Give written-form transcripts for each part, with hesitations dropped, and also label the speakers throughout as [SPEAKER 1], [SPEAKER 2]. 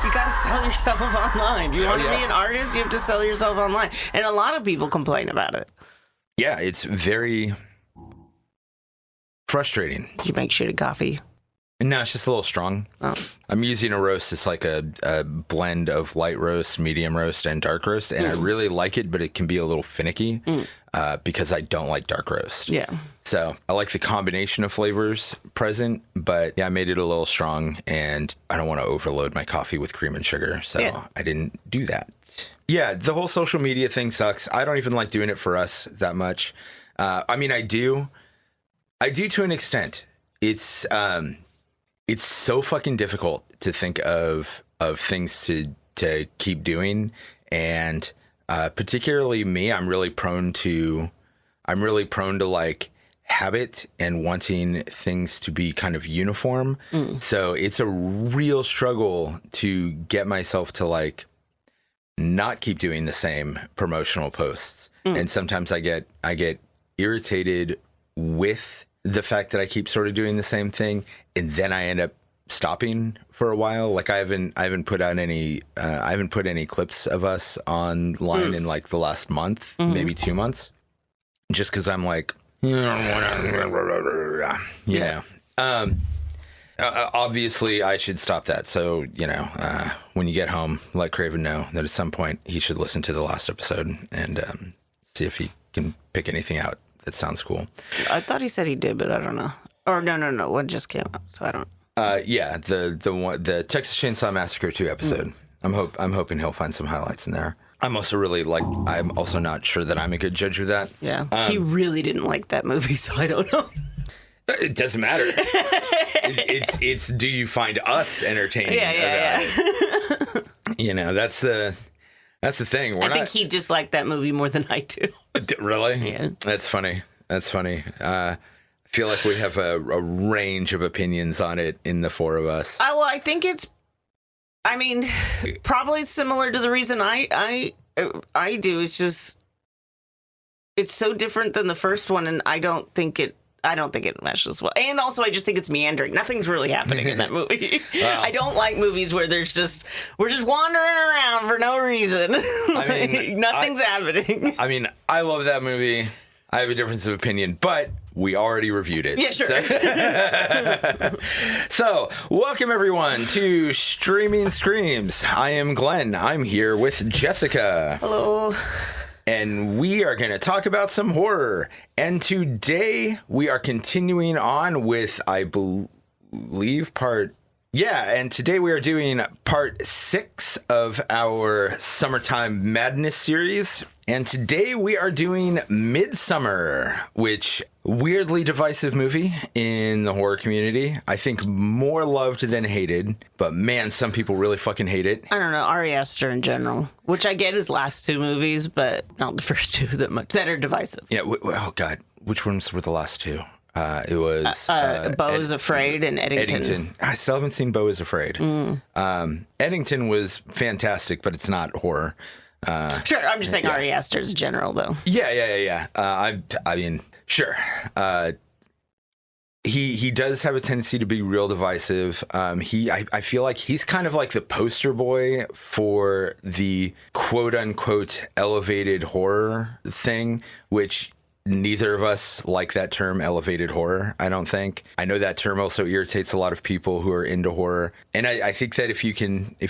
[SPEAKER 1] You got to sell yourself online. You want to be an artist, you have to sell yourself online. And a lot of people complain about it.
[SPEAKER 2] Yeah, it's very frustrating.
[SPEAKER 1] Did you make shitty coffee?
[SPEAKER 2] No, it's just a little strong.
[SPEAKER 1] Oh.
[SPEAKER 2] I'm using a roast. It's like a blend of light roast, medium roast, and dark roast. And I really like it, but it can be a little finicky because I don't like dark roast.
[SPEAKER 1] Yeah.
[SPEAKER 2] So I like the combination of flavors present, but yeah, I made it a little strong and I don't want to overload my coffee with cream and sugar. So I didn't do that. Yeah, the whole social media thing sucks. I don't even like doing it for us that much. I mean, I do to an extent. It's so fucking difficult to think of things to keep doing, and particularly me, I'm really prone to like habit and wanting things to be kind of uniform. So it's a real struggle to get myself to like not keep doing the same promotional posts. And sometimes I get irritated with the fact that I keep sort of doing the same thing, and then I end up stopping for a while. Like I haven't put out any clips of us online in like the last month, maybe 2 months, just because I'm like, you know. Obviously, I should stop that. So when you get home, let Craven know that at some point he should listen to the last episode and see if he can pick anything out. That sounds cool.
[SPEAKER 1] I thought he said he did, but I don't know. Or no, what just came out? So I don't.
[SPEAKER 2] Yeah, the Texas Chainsaw Massacre 2 episode. I'm hoping he'll find some highlights in there. I'm also not sure that I'm a good judge of that.
[SPEAKER 1] Yeah, he really didn't like that movie, so I don't know.
[SPEAKER 2] It doesn't matter. It's do you find us entertaining?
[SPEAKER 1] Yeah.
[SPEAKER 2] That's the thing.
[SPEAKER 1] I think he disliked that movie more than I do.
[SPEAKER 2] Really?
[SPEAKER 1] Yeah.
[SPEAKER 2] That's funny. I feel like we have a range of opinions on it in the four of us.
[SPEAKER 1] Well, I think probably similar to the reason I do. It's just, it's so different than the first one, and I don't think it meshes well. And also, I just think it's meandering. Nothing's really happening in that movie. Wow. I don't like movies where we're just wandering around for no reason. Nothing's happening. I mean,
[SPEAKER 2] I love that movie. I have a difference of opinion, but we already reviewed it.
[SPEAKER 1] Yeah, sure.
[SPEAKER 2] So welcome everyone to Streaming Screams. I am Glenn. I'm here with Jessica.
[SPEAKER 1] Hello.
[SPEAKER 2] And we are going to talk about some horror. And today we are continuing on with, I believe, and today we are doing part 6 of our Summertime Madness series. And today we are doing Midsommar, which weirdly divisive movie in the horror community. I think more loved than hated, but man, some people really fucking hate it.
[SPEAKER 1] I don't know, Ari Aster in general, which I get his last 2 movies, but not the first 2 that are divisive.
[SPEAKER 2] Yeah, oh God, which ones were the last 2? It was
[SPEAKER 1] Beau is Afraid and Eddington.
[SPEAKER 2] I still haven't seen Beau is Afraid. Eddington was fantastic, but it's not horror.
[SPEAKER 1] Sure, I'm just saying Ari Aster's general, though.
[SPEAKER 2] Yeah. I mean, sure. He does have a tendency to be real divisive. I feel like he's kind of like the poster boy for the quote unquote elevated horror thing, which neither of us like that term, elevated horror, I don't think. I know that term also irritates a lot of people who are into horror. And I think that if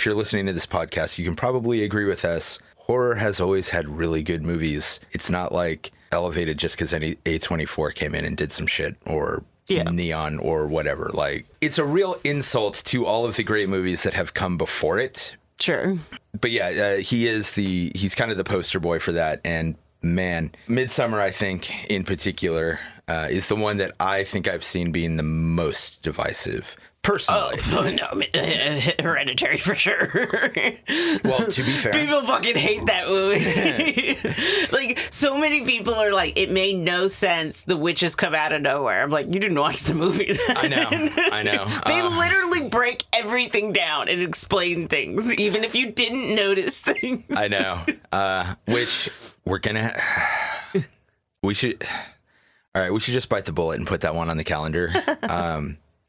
[SPEAKER 2] you're listening to this podcast, you can probably agree with us. Horror has always had really good movies. It's not like elevated just because any A24 came in and did some shit or Neon or whatever. Like, it's a real insult to all of the great movies that have come before it.
[SPEAKER 1] Sure.
[SPEAKER 2] But yeah, he's kind of the poster boy for that. And man, Midsommar, I think, in particular, is the one that I think I've seen being the most divisive. Personally.
[SPEAKER 1] Oh, no, Hereditary for sure.
[SPEAKER 2] Well, to be fair,
[SPEAKER 1] people fucking hate that movie. Like, so many people are like, it made no sense. The witches come out of nowhere. I'm like, you didn't watch the movie then.
[SPEAKER 2] I know.
[SPEAKER 1] They literally break everything down and explain things, even if you didn't notice things.
[SPEAKER 2] I know. Which we should just bite the bullet and put that one on the calendar.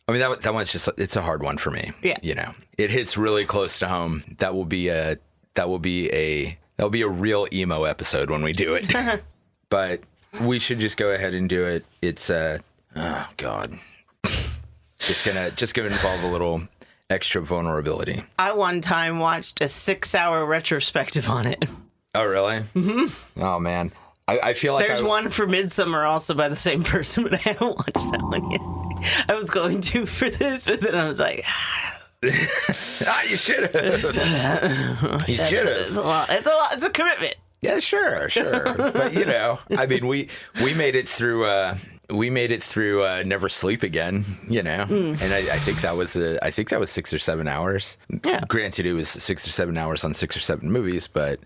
[SPEAKER 2] I mean, that one's just, it's a hard one for me.
[SPEAKER 1] Yeah.
[SPEAKER 2] You know, it hits really close to home. That will be a real emo episode when we do it. But we should just go ahead and do it. It's oh God. just gonna involve a little extra vulnerability.
[SPEAKER 1] I one time watched a 6-hour retrospective on it.
[SPEAKER 2] Oh, really? Mm-hmm. Oh, man. I feel like
[SPEAKER 1] there's one for Midsommar also by the same person, but I haven't watched that one yet. I was going to for this, but then I was like,
[SPEAKER 2] you should have. You should have.
[SPEAKER 1] It's a lot. It's a commitment.
[SPEAKER 2] Yeah, sure. But you know, I mean, we made it through. Never Sleep Again, you know, and I think that was 6 or 7 hours.
[SPEAKER 1] Yeah.
[SPEAKER 2] Granted, it was 6 or 7 hours on 6 or 7 movies, but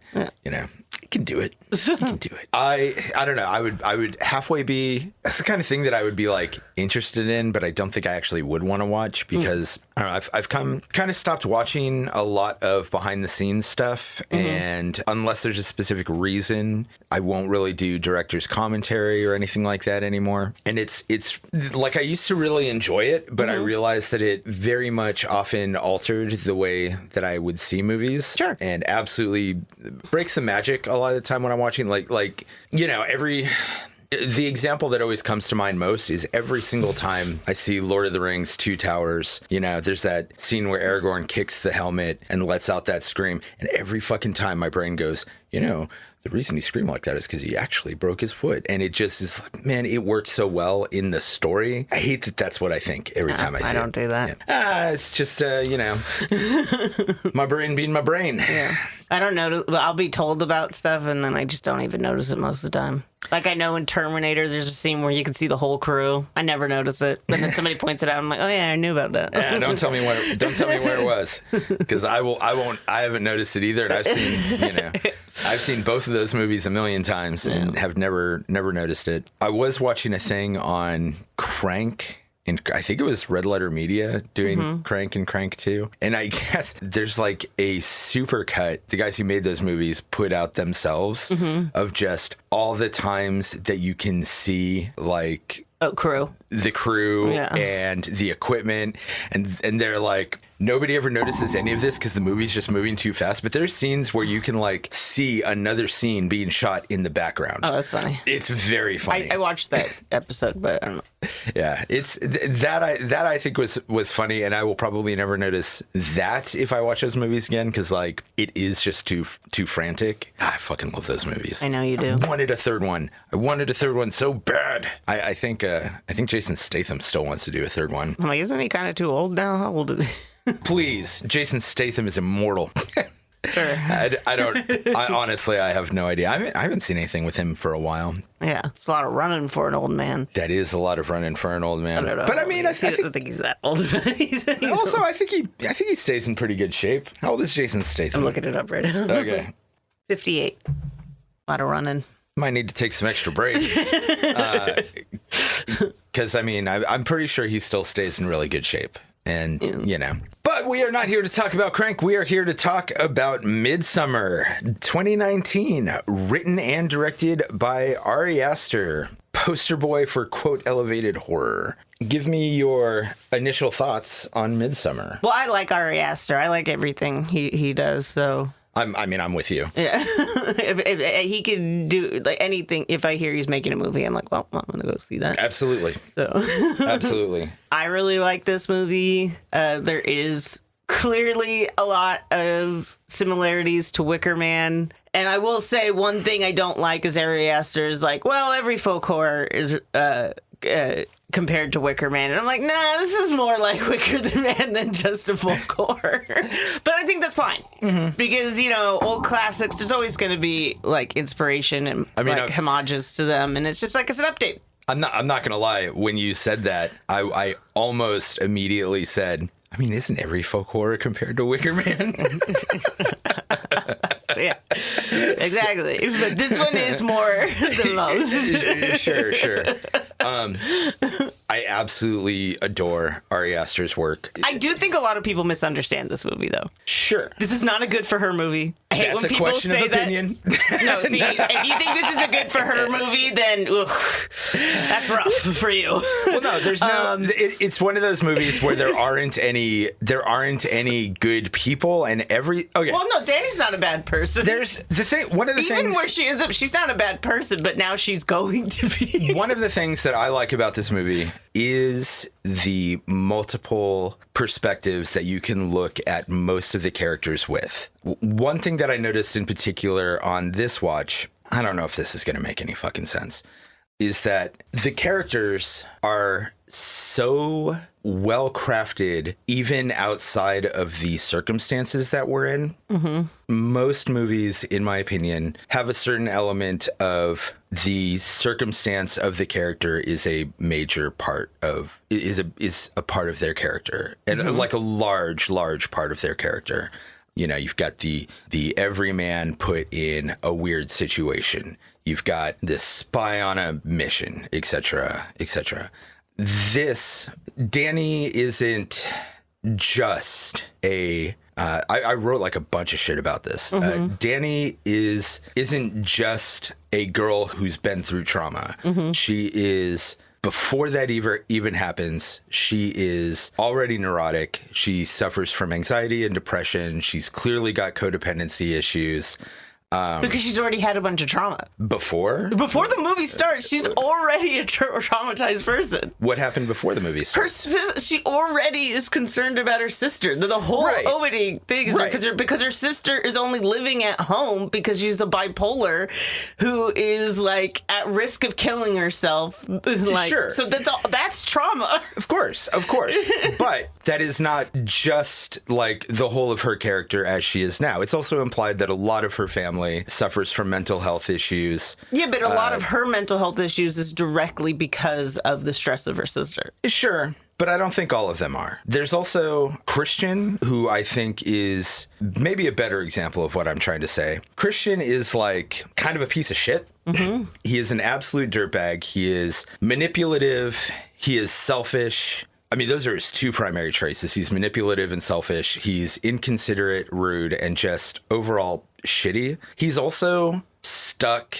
[SPEAKER 2] you know, you can do it. You can do it. I don't know. I would halfway be. That's the kind of thing that I would be like interested in, but I don't think I actually would want to watch because I don't know. I've kind of stopped watching a lot of behind the scenes stuff, and unless there's a specific reason, I won't really do director's commentary or anything like that anymore. And it's like I used to really enjoy it, but I realized that it very much often altered the way that I would see movies.
[SPEAKER 1] Sure.
[SPEAKER 2] And absolutely breaks the magic a lot of the time when I'm watching, like you know, the example that always comes to mind most is every single time I see Lord of the Rings, Two Towers, you know, there's that scene where Aragorn kicks the helmet and lets out that scream. And every fucking time my brain goes, you know, the reason he screamed like that is because he actually broke his foot. And it just is like, man, it works so well in the story. I hate that that's what I think every time I see it.
[SPEAKER 1] I don't do that.
[SPEAKER 2] Yeah. It's just, you know, my brain being my brain.
[SPEAKER 1] Yeah. I don't notice. I'll be told about stuff, and then I just don't even notice it most of the time. Like I know in Terminator, there's a scene where you can see the whole crew. I never notice it, but then somebody points it out. I'm like, oh yeah, I knew about that.
[SPEAKER 2] Yeah, don't tell me where it was, because I haven't noticed it either. And I've seen both of those movies a million times and have never noticed it. I was watching a thing on Crank. And I think it was Red Letter Media doing Crank and Crank 2. And I guess there's like a super cut the guys who made those movies put out themselves of just all the times that you can see like the crew and the equipment. And they're like, nobody ever notices any of this because the movie's just moving too fast. But there's scenes where you can like see another scene being shot in the background.
[SPEAKER 1] Oh, that's funny.
[SPEAKER 2] It's very funny.
[SPEAKER 1] I watched that episode, but I don't know.
[SPEAKER 2] Yeah, it's that I think was funny, and I will probably never notice that if I watch those movies again because like it is just too frantic. I fucking love those movies.
[SPEAKER 1] I know you do.
[SPEAKER 2] I wanted a third one so bad. I think Jason Statham still wants to do a third one.
[SPEAKER 1] I'm like, isn't he kind of too old now? How old is he?
[SPEAKER 2] Please, Jason Statham is immortal.
[SPEAKER 1] Sure.
[SPEAKER 2] I honestly, I have no idea. I haven't seen anything with him for a while.
[SPEAKER 1] Yeah, it's a lot of running for an old man.
[SPEAKER 2] That is a lot of running for an old man.
[SPEAKER 1] I don't know.
[SPEAKER 2] But I mean, I think
[SPEAKER 1] he's that old.
[SPEAKER 2] Also, I think he stays in pretty good shape. How old is Jason Statham?
[SPEAKER 1] I'm looking it up right now.
[SPEAKER 2] Okay.
[SPEAKER 1] 58. A lot of running.
[SPEAKER 2] Might need to take some extra breaks. Because I mean, I'm pretty sure he still stays in really good shape. And, you know. But we are not here to talk about Crank. We are here to talk about Midsommar 2019, written and directed by Ari Aster, poster boy for, quote, elevated horror. Give me your initial thoughts on Midsommar.
[SPEAKER 1] Well, I like Ari Aster. I like everything he does, so...
[SPEAKER 2] I'm with you.
[SPEAKER 1] Yeah. if he can do like anything, if I hear he's making a movie, I'm like, well, I'm going to go see that.
[SPEAKER 2] Absolutely.
[SPEAKER 1] So.
[SPEAKER 2] Absolutely.
[SPEAKER 1] I really like this movie. There is clearly a lot of similarities to Wicker Man. And I will say one thing I don't like is Ari Aster is like, well, every folk horror is compared to Wicker Man. And I'm like, nah, this is more like Wicker Man than just a folk horror. But I think that's fine. Because, you know, old classics, there's always going to be like inspiration and homages to them. And it's just like, it's an update.
[SPEAKER 2] I'm not going to lie. When you said that, I almost immediately said, I mean, isn't every folk horror compared to Wicker Man?
[SPEAKER 1] Yeah, exactly. But this one is more than most.
[SPEAKER 2] Sure. I absolutely adore Ari Aster's work.
[SPEAKER 1] I do think a lot of people misunderstand this movie, though.
[SPEAKER 2] Sure.
[SPEAKER 1] This is not a good for her movie. I hate
[SPEAKER 2] That's
[SPEAKER 1] when
[SPEAKER 2] a
[SPEAKER 1] people
[SPEAKER 2] question
[SPEAKER 1] say
[SPEAKER 2] of opinion.
[SPEAKER 1] That. No, see, if you think this is a good for her movie, then that's rough for you.
[SPEAKER 2] Well, no, there's no. It's one of those movies where there aren't any good people, and okay.
[SPEAKER 1] Well, no, Danny's not a bad person.
[SPEAKER 2] There's the thing. One of the
[SPEAKER 1] even
[SPEAKER 2] things
[SPEAKER 1] where she ends up, she's not a bad person, but now she's going to be.
[SPEAKER 2] One of the things that I like about this movie is the multiple perspectives that you can look at most of the characters with. One thing that I noticed in particular on this watch, I don't know if this is going to make any fucking sense, is that the characters are so well crafted, even outside of the circumstances that we're in. Mm-hmm. Most movies, in my opinion, have a certain element of the circumstance of the character is a major part of is a part of their character, and like a large part of their character. You know, you've got the everyman put in a weird situation. You've got this spy on a mission, etc., etc. Danny isn't just a. I wrote like a bunch of shit about this. Mm-hmm. Danny isn't just a girl who's been through trauma. Mm-hmm. She is. Before that even happens, she is already neurotic. She suffers from anxiety and depression. She's clearly got codependency issues.
[SPEAKER 1] Because she's already had a bunch of trauma.
[SPEAKER 2] Before
[SPEAKER 1] the movie starts, she's already a traumatized person.
[SPEAKER 2] What happened before the movie starts?
[SPEAKER 1] She already is concerned about her sister. The whole opening thing is because her sister is only living at home because she's a bipolar who is like at risk of killing herself. Like,
[SPEAKER 2] sure.
[SPEAKER 1] So that's trauma.
[SPEAKER 2] Of course. But that is not just like the whole of her character as she is now. It's also implied that a lot of her family suffers from mental health issues.
[SPEAKER 1] Yeah, but a lot of her mental health issues is directly because of the stress of her sister.
[SPEAKER 2] Sure, but I don't think all of them are. There's also Christian, who I think is maybe a better example of what I'm trying to say. Christian is like kind of a piece of shit. Mm-hmm. He is an absolute dirtbag. He is manipulative. He is selfish. I mean, those are his two primary traits. He's manipulative and selfish. He's inconsiderate, rude, and just overall shitty. He's also stuck.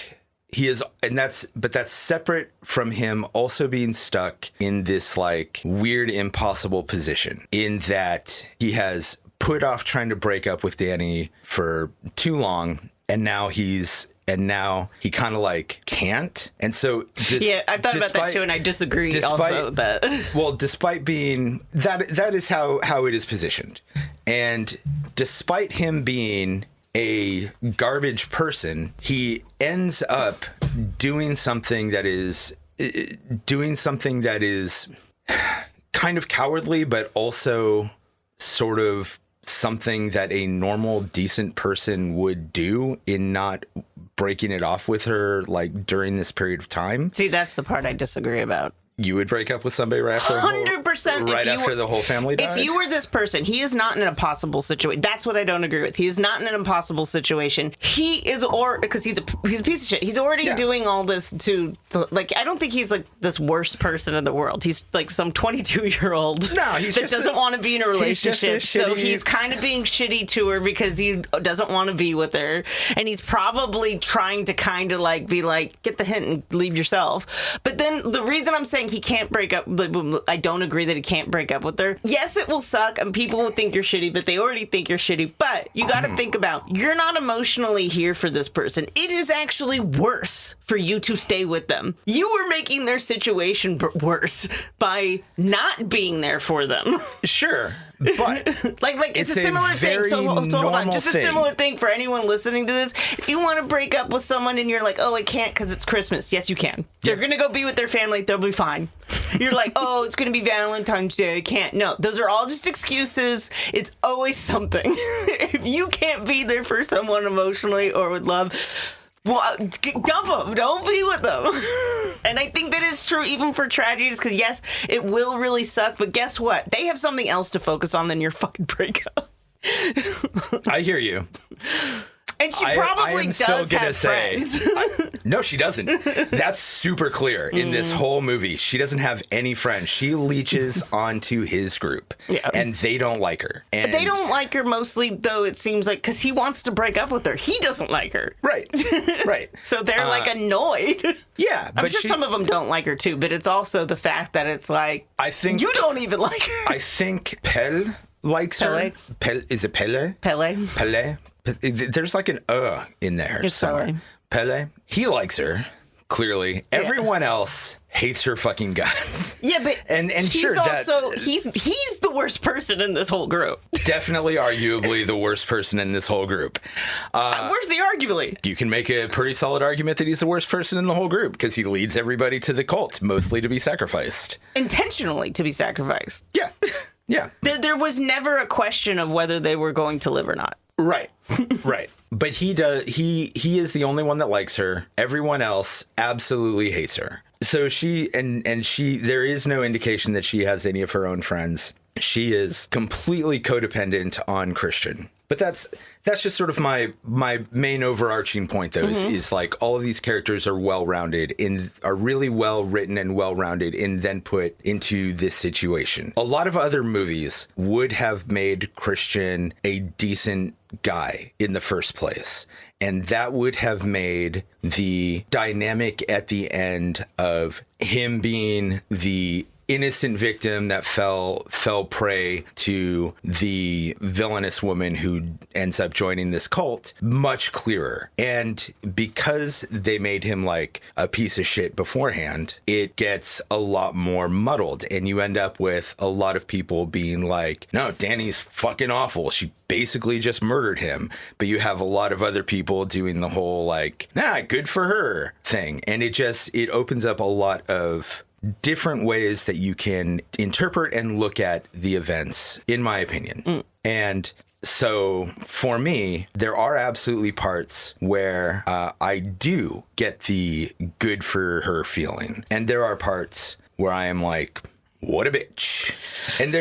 [SPEAKER 2] But that's separate from him also being stuck in this like weird, impossible position in that he has put off trying to break up with Danny for too long. And now he kind of like can't. And so
[SPEAKER 1] I thought about that too, and I disagree also that.
[SPEAKER 2] Well, despite being that is how it is positioned. And despite him being a garbage person, he ends up doing something that is kind of cowardly, but also sort of something that a normal, decent person would do in not breaking it off with her like during this period of time.
[SPEAKER 1] See, that's the part I disagree about.
[SPEAKER 2] You would break up with somebody right after
[SPEAKER 1] 100%.
[SPEAKER 2] After the whole family died?
[SPEAKER 1] If you were this person, he is not in an impossible situation. That's what I don't agree with. He is not in an impossible situation. He is, because he's a piece of shit. He's already doing all this to like, I don't think he's like this worst person in the world. He's like some 22-year-old that doesn't want to be in a relationship. So he's kind of being shitty to her because he doesn't want to be with her. And he's probably trying to kind of like be like, get the hint and leave yourself. But then the reason I'm saying he can't break up, I don't agree that he can't break up with her. Yes, it will suck and people will think you're shitty, but they already think you're shitty. But you got to think about, you're not emotionally here for this person. It is actually worse for you to stay with them. You were making their situation worse by not being there for them.
[SPEAKER 2] Sure. But
[SPEAKER 1] like it's a similar thing. So hold on, just a similar thing for anyone listening to this. If you want to break up with someone and you're like, oh, I can't because it's Christmas. Yes, you can. They're gonna go be with their family. They'll be fine. You're like, oh, it's gonna be Valentine's Day. I can't. No, those are all just excuses. It's always something. If you can't be there for someone emotionally or with love, well, dump them. Don't be with them. And I think that is true even for tragedies, because yes, it will really suck, but guess what? They have something else to focus on than your fucking breakup.
[SPEAKER 2] I hear you.
[SPEAKER 1] And she probably does have friends.
[SPEAKER 2] No, she doesn't. That's super clear in this whole movie. She doesn't have any friends. She leeches onto his group, and they don't like her. And
[SPEAKER 1] they don't like her mostly, though, it seems like, because he wants to break up with her. He doesn't like her.
[SPEAKER 2] Right, right.
[SPEAKER 1] So they're, like, annoyed.
[SPEAKER 2] Yeah.
[SPEAKER 1] I'm sure some of them don't like her, too, but it's also the fact that it's like,
[SPEAKER 2] I think
[SPEAKER 1] you don't even like her.
[SPEAKER 2] I think Pelle likes her. Is it Pelle?
[SPEAKER 1] Pelle.
[SPEAKER 2] There's like an in there
[SPEAKER 1] It's
[SPEAKER 2] somewhere. Pelle. He likes her, clearly. Yeah. Everyone else hates her fucking guts.
[SPEAKER 1] Yeah, but
[SPEAKER 2] and
[SPEAKER 1] he's
[SPEAKER 2] sure,
[SPEAKER 1] also he's the worst person in this whole group.
[SPEAKER 2] Definitely, arguably the worst person in this whole group.
[SPEAKER 1] Where's the arguably?
[SPEAKER 2] You can make a pretty solid argument that he's the worst person in the whole group because he leads everybody to the cult, mostly to be sacrificed.
[SPEAKER 1] Intentionally to be sacrificed.
[SPEAKER 2] Yeah. Yeah.
[SPEAKER 1] There was never a question of whether they were going to live or not.
[SPEAKER 2] Right. Right. But he does. He is the only one that likes her. Everyone else absolutely hates her. So she there is no indication that she has any of her own friends. She is completely codependent on Christian. But that's just sort of my main overarching point, though, is like all of these characters are well-rounded, are really well-written and well-rounded, and then put into this situation. A lot of other movies would have made Christian a decent guy in the first place. And that would have made the dynamic at the end of him being the innocent victim that fell prey to the villainous woman who ends up joining this cult much clearer. And because they made him like a piece of shit beforehand, it gets a lot more muddled, and you end up with a lot of people being like, no, Danny's fucking awful. She basically just murdered him. But you have a lot of other people doing the whole like, nah, good for her thing. And it opens up a lot of different ways that you can interpret and look at the events, in my opinion. And so for me, there are absolutely parts where I do get the good for her feeling. And there are parts where I am like, what a bitch. And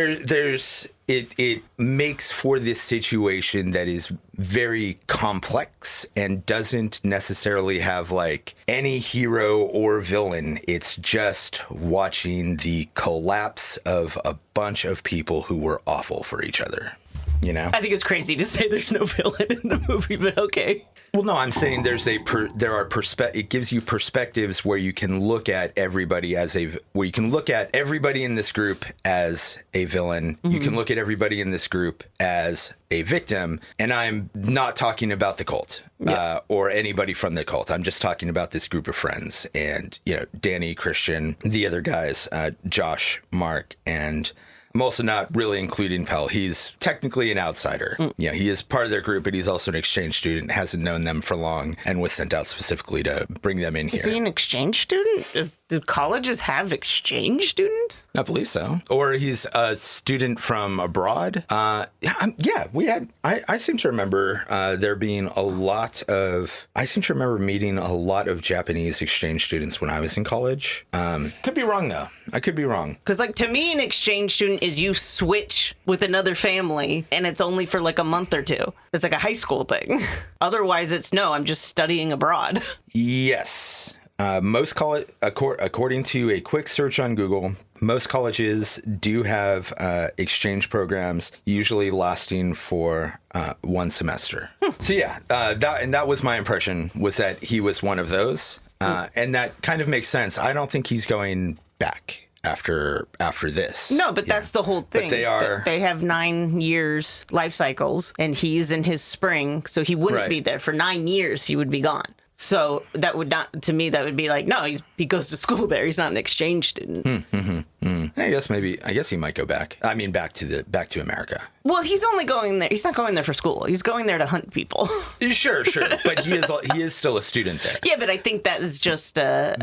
[SPEAKER 2] it makes for this situation that is very complex and doesn't necessarily have like any hero or villain. It's just watching the collapse of a bunch of people who were awful for each other. You know?
[SPEAKER 1] I think it's crazy to say there's no villain in the movie, but okay.
[SPEAKER 2] Well, no, I'm saying it gives you perspectives where you can look at everybody in this group as a villain. You can look at everybody in this group as a victim. And I'm not talking about the cult or anybody from the cult. I'm just talking about this group of friends and, Danny, Christian, the other guys, Josh, Mark, and I'm also not really including Pell. He's technically an outsider. He is part of their group, but he's also an exchange student, hasn't known them for long, and was sent out specifically to bring them in here.
[SPEAKER 1] Is he an exchange student? Do colleges have exchange students?
[SPEAKER 2] I believe so. Or he's a student from abroad. We had. I seem to remember there being a lot of. I seem to remember meeting a lot of Japanese exchange students when I was in college. Could be wrong though. I could be wrong.
[SPEAKER 1] Because to me, an exchange student is you switch with another family, and it's only for like a month or two. It's like a high school thing. Otherwise, I'm just studying abroad.
[SPEAKER 2] Yes. Most college, according to a quick search on Google, most colleges do have exchange programs, usually lasting for one semester. So yeah, that was my impression, was that he was one of those, and that kind of makes sense. I don't think he's going back after this.
[SPEAKER 1] No, but that's the whole thing.
[SPEAKER 2] But
[SPEAKER 1] they have 9 years life cycles, and he's in his spring, so he wouldn't be there for 9 years. He would be gone. So that would not, to me, that would be like, no, he goes to school there. He's not an exchange student.
[SPEAKER 2] I guess he might go back. I mean, back to America.
[SPEAKER 1] Well, he's only going there. He's not going there for school. He's going there to hunt people.
[SPEAKER 2] Sure. But he is still a student there.
[SPEAKER 1] Yeah, but I think that is just a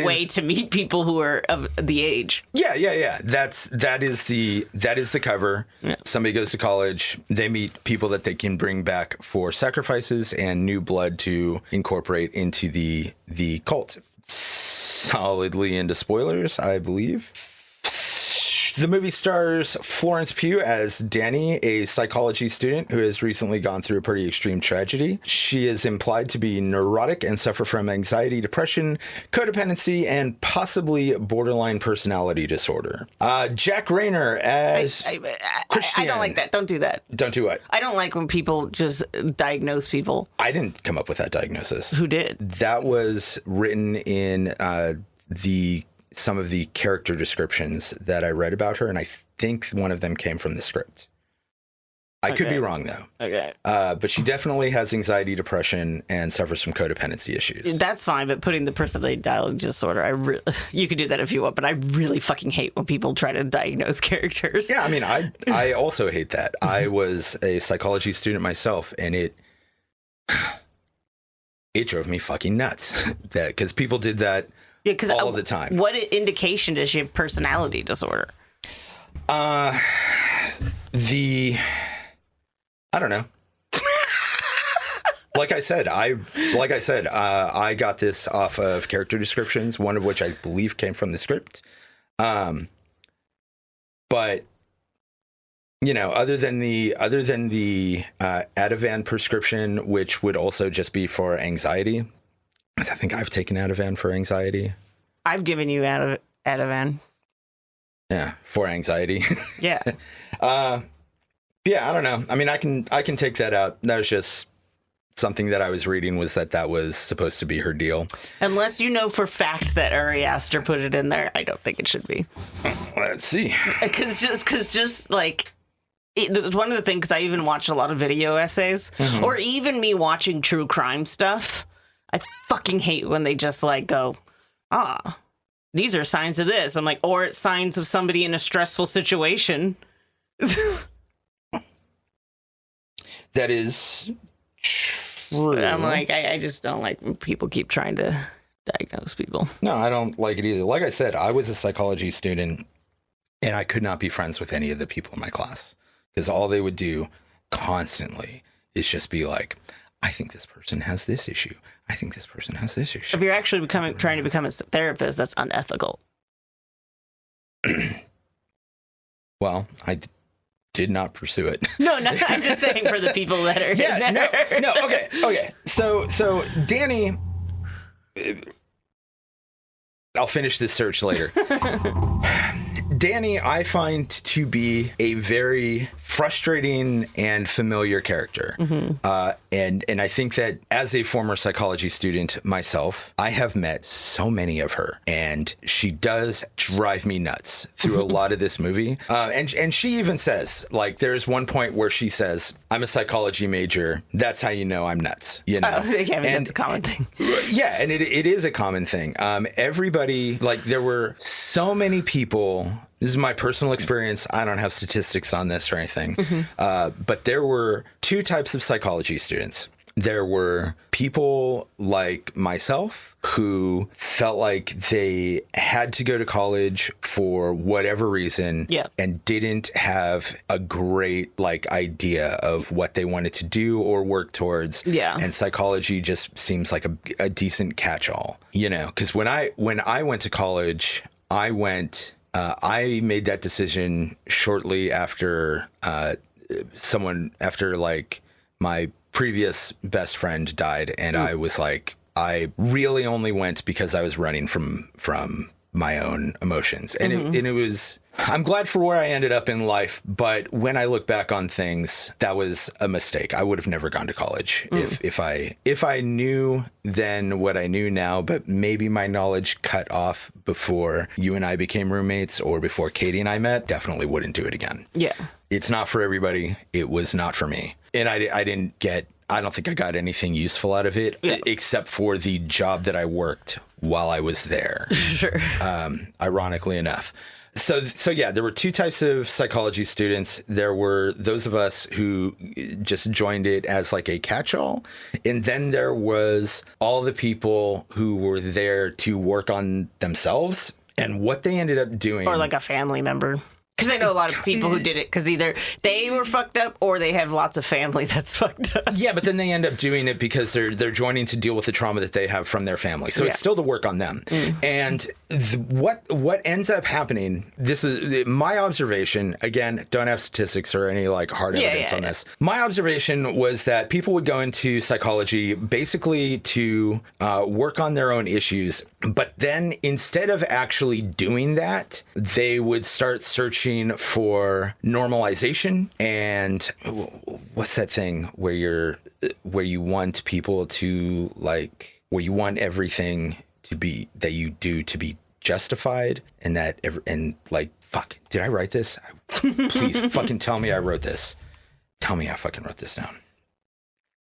[SPEAKER 1] way to meet people who are of the age.
[SPEAKER 2] Yeah. That is the cover. Yeah. Somebody goes to college. They meet people that they can bring back for sacrifices and new blood to incorporate into the cult. Solidly into spoilers, I believe. The movie stars Florence Pugh as Danny, a psychology student who has recently gone through a pretty extreme tragedy. She is implied to be neurotic and suffer from anxiety, depression, codependency, and possibly borderline personality disorder. Jack Rayner as Christian.
[SPEAKER 1] I don't like that. Don't do that.
[SPEAKER 2] Don't do what?
[SPEAKER 1] I don't like when people just diagnose people.
[SPEAKER 2] I didn't come up with that diagnosis.
[SPEAKER 1] Who did?
[SPEAKER 2] That was written in some of the character descriptions that I read about her, and I think one of them came from the script. I could be wrong, though.
[SPEAKER 1] Okay.
[SPEAKER 2] But she definitely has anxiety, depression, and suffers from codependency issues.
[SPEAKER 1] That's fine, but putting the personality disorder, you could do that if you want, but I really fucking hate when people try to diagnose characters.
[SPEAKER 2] Yeah, I mean, I also hate that. I was a psychology student myself, and it drove me fucking nuts because people did that all the time.
[SPEAKER 1] What indication does she have personality disorder?
[SPEAKER 2] I don't know. Like I said, I got this off of character descriptions, one of which I believe came from the script. But you know, other than the Ativan prescription, which would also just be for anxiety. I think I've taken Ativan for anxiety.
[SPEAKER 1] I've given you Ativan.
[SPEAKER 2] Yeah, for anxiety.
[SPEAKER 1] Yeah.
[SPEAKER 2] Yeah, I don't know. I mean, I can take that out. That was just something that I was reading was that was supposed to be her deal.
[SPEAKER 1] Unless you know for fact that Ari Aster put it in there, I don't think it should be.
[SPEAKER 2] Let's see.
[SPEAKER 1] Because just like one of the things, I even watch a lot of video essays, or even me watching true crime stuff. I fucking hate when they just like go, these are signs of this. I'm like, or it's signs of somebody in a stressful situation.
[SPEAKER 2] That is true.
[SPEAKER 1] I'm like, I just don't like when people keep trying to diagnose people.
[SPEAKER 2] No, I don't like it either. Like I said, I was a psychology student and I could not be friends with any of the people in my class because all they would do constantly is just be like, I think this person has this issue. I think this person has this issue.
[SPEAKER 1] If you're actually trying to become a therapist, that's unethical.
[SPEAKER 2] Well, I did not pursue it.
[SPEAKER 1] No, I'm just saying for the people that are.
[SPEAKER 2] Yeah, no, okay. So Danny, I'll finish this search later. Danny, I find to be a very frustrating and familiar character. And I think that as a former psychology student myself, I have met so many of her, and she does drive me nuts through a lot of this movie. And she even says, like, there's one point where she says, I'm a psychology major. That's how you know I'm nuts. You know?
[SPEAKER 1] Yeah, I mean, that's a common thing.
[SPEAKER 2] Yeah, and it is a common thing. Everybody, like, there were so many people. This is my personal experience. I don't have statistics on this or anything. But there were two types of psychology students. There were people like myself who felt like they had to go to college for whatever reason and didn't have a great idea of what they wanted to do or work towards. Yeah. And psychology just seems like a decent catch-all, you know, because when I went to college, I made that decision shortly after my previous best friend died, and I was like, I really only went because I was running from my own emotions, and it was. I'm glad for where I ended up in life, but when I look back on things, that was a mistake. I would have never gone to college if I knew then what I knew now, but maybe my knowledge cut off before you and I became roommates or before Katie and I met. Definitely wouldn't do it again. Yeah. It's not for everybody. It was not for me. And I don't think I got anything useful out of it, except for the job that I worked while I was there. Sure. Ironically enough. So yeah, there were two types of psychology students. There were those of us who just joined it as like a catch-all. And then there was all the people who were there to work on themselves and what they ended up doing.
[SPEAKER 1] Or like a family member. Because I know a lot of people who did it because either they were fucked up or they have lots of family that's fucked up.
[SPEAKER 2] Yeah, but then they end up doing it because they're joining to deal with the trauma that they have from their family. So it's still to work on them. And what ends up happening, this is my observation, again, don't have statistics or any like hard evidence on this. My observation was that people would go into psychology basically to work on their own issues. But then instead of actually doing that, they would start searching for normalization and what's that thing where you want people to like, where you want everything to be that you do to be justified and fuck, did I write this? Please fucking tell me I wrote this. Tell me I fucking wrote this down.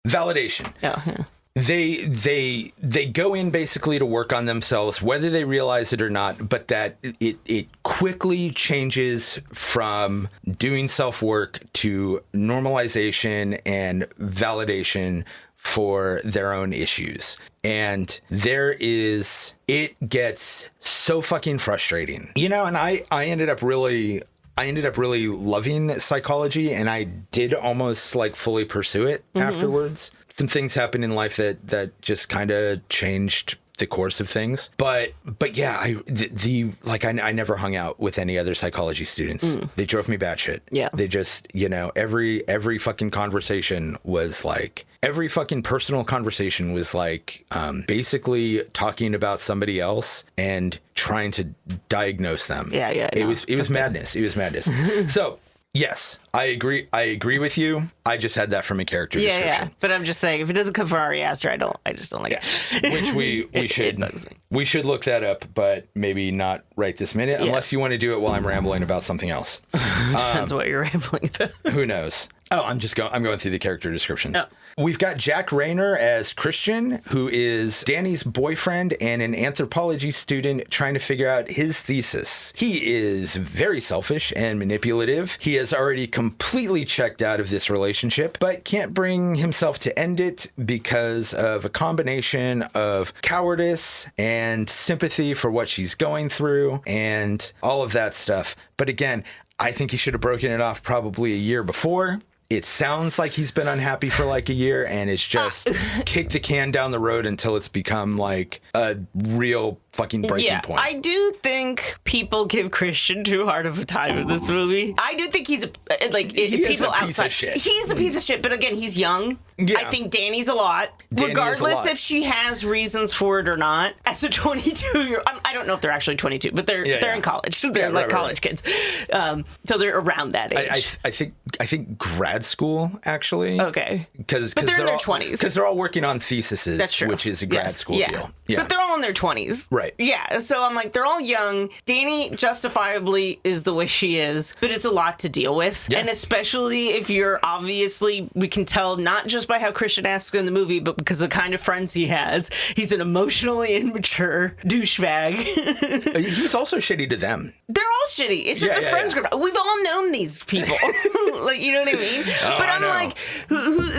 [SPEAKER 2] Validation.
[SPEAKER 1] Oh, yeah.
[SPEAKER 2] They go in basically to work on themselves, whether they realize it or not, but that it quickly changes from doing self-work to normalization and validation for their own issues. And it gets so fucking frustrating. You know, and I ended up really loving psychology, and I did almost like fully pursue it afterwards. Some things happened in life that just kind of changed the course of things. But yeah, I never hung out with any other psychology students. They drove me batshit. Yeah. They just, you know, every fucking conversation was like, every fucking personal conversation was like basically talking about somebody else and trying to diagnose them. Yeah. It was madness. It was madness. So yes, I agree with you. I just had that from a character description. Yeah.
[SPEAKER 1] But I'm just saying, if it doesn't come from Ari Aster, I just don't like it.
[SPEAKER 2] Which we should look that up, but maybe not right this minute, unless you want to do it while I'm rambling about something else.
[SPEAKER 1] Depends what you're rambling about.
[SPEAKER 2] Who knows? Oh, I'm going through the character descriptions. Oh. We've got Jack Rayner as Christian, who is Danny's boyfriend and an anthropology student trying to figure out his thesis. He is very selfish and manipulative. He has already completely checked out of this relationship, but can't bring himself to end it because of a combination of cowardice and sympathy for what she's going through and all of that stuff. But again, I think he should have broken it off probably a year before. It sounds like he's been unhappy for like a year and it's just kicked the can down the road until it's become like a real fucking breaking point.
[SPEAKER 1] I do think people give Christian too hard of a time in this movie. I do think he's
[SPEAKER 2] piece of shit.
[SPEAKER 1] He's a piece of shit, but again, he's young. Yeah. I think Danny's a lot. Regardless if she has reasons for it or not. As a 22-year-old, I don't know if they're actually 22, but they're in college. They're college kids. So they're around that age.
[SPEAKER 2] I think grad school, actually.
[SPEAKER 1] Okay.
[SPEAKER 2] But
[SPEAKER 1] they're in their 20s.
[SPEAKER 2] Because they're all working on theses,
[SPEAKER 1] That's true.
[SPEAKER 2] Which is a grad school deal. Yeah.
[SPEAKER 1] But they're all in their 20s.
[SPEAKER 2] Right.
[SPEAKER 1] Yeah, so I'm like, they're all young. Danny justifiably is the way she is, but it's a lot to deal with. Yeah. And especially if you're obviously, we can tell not just by how Christian acts in the movie, but because the kind of friends he has. He's an emotionally immature douchebag.
[SPEAKER 2] He's also shitty to them.
[SPEAKER 1] They're all shitty. It's just a friends group. We've all known these people. Like, you know what I mean?
[SPEAKER 2] Oh,
[SPEAKER 1] but I'm like,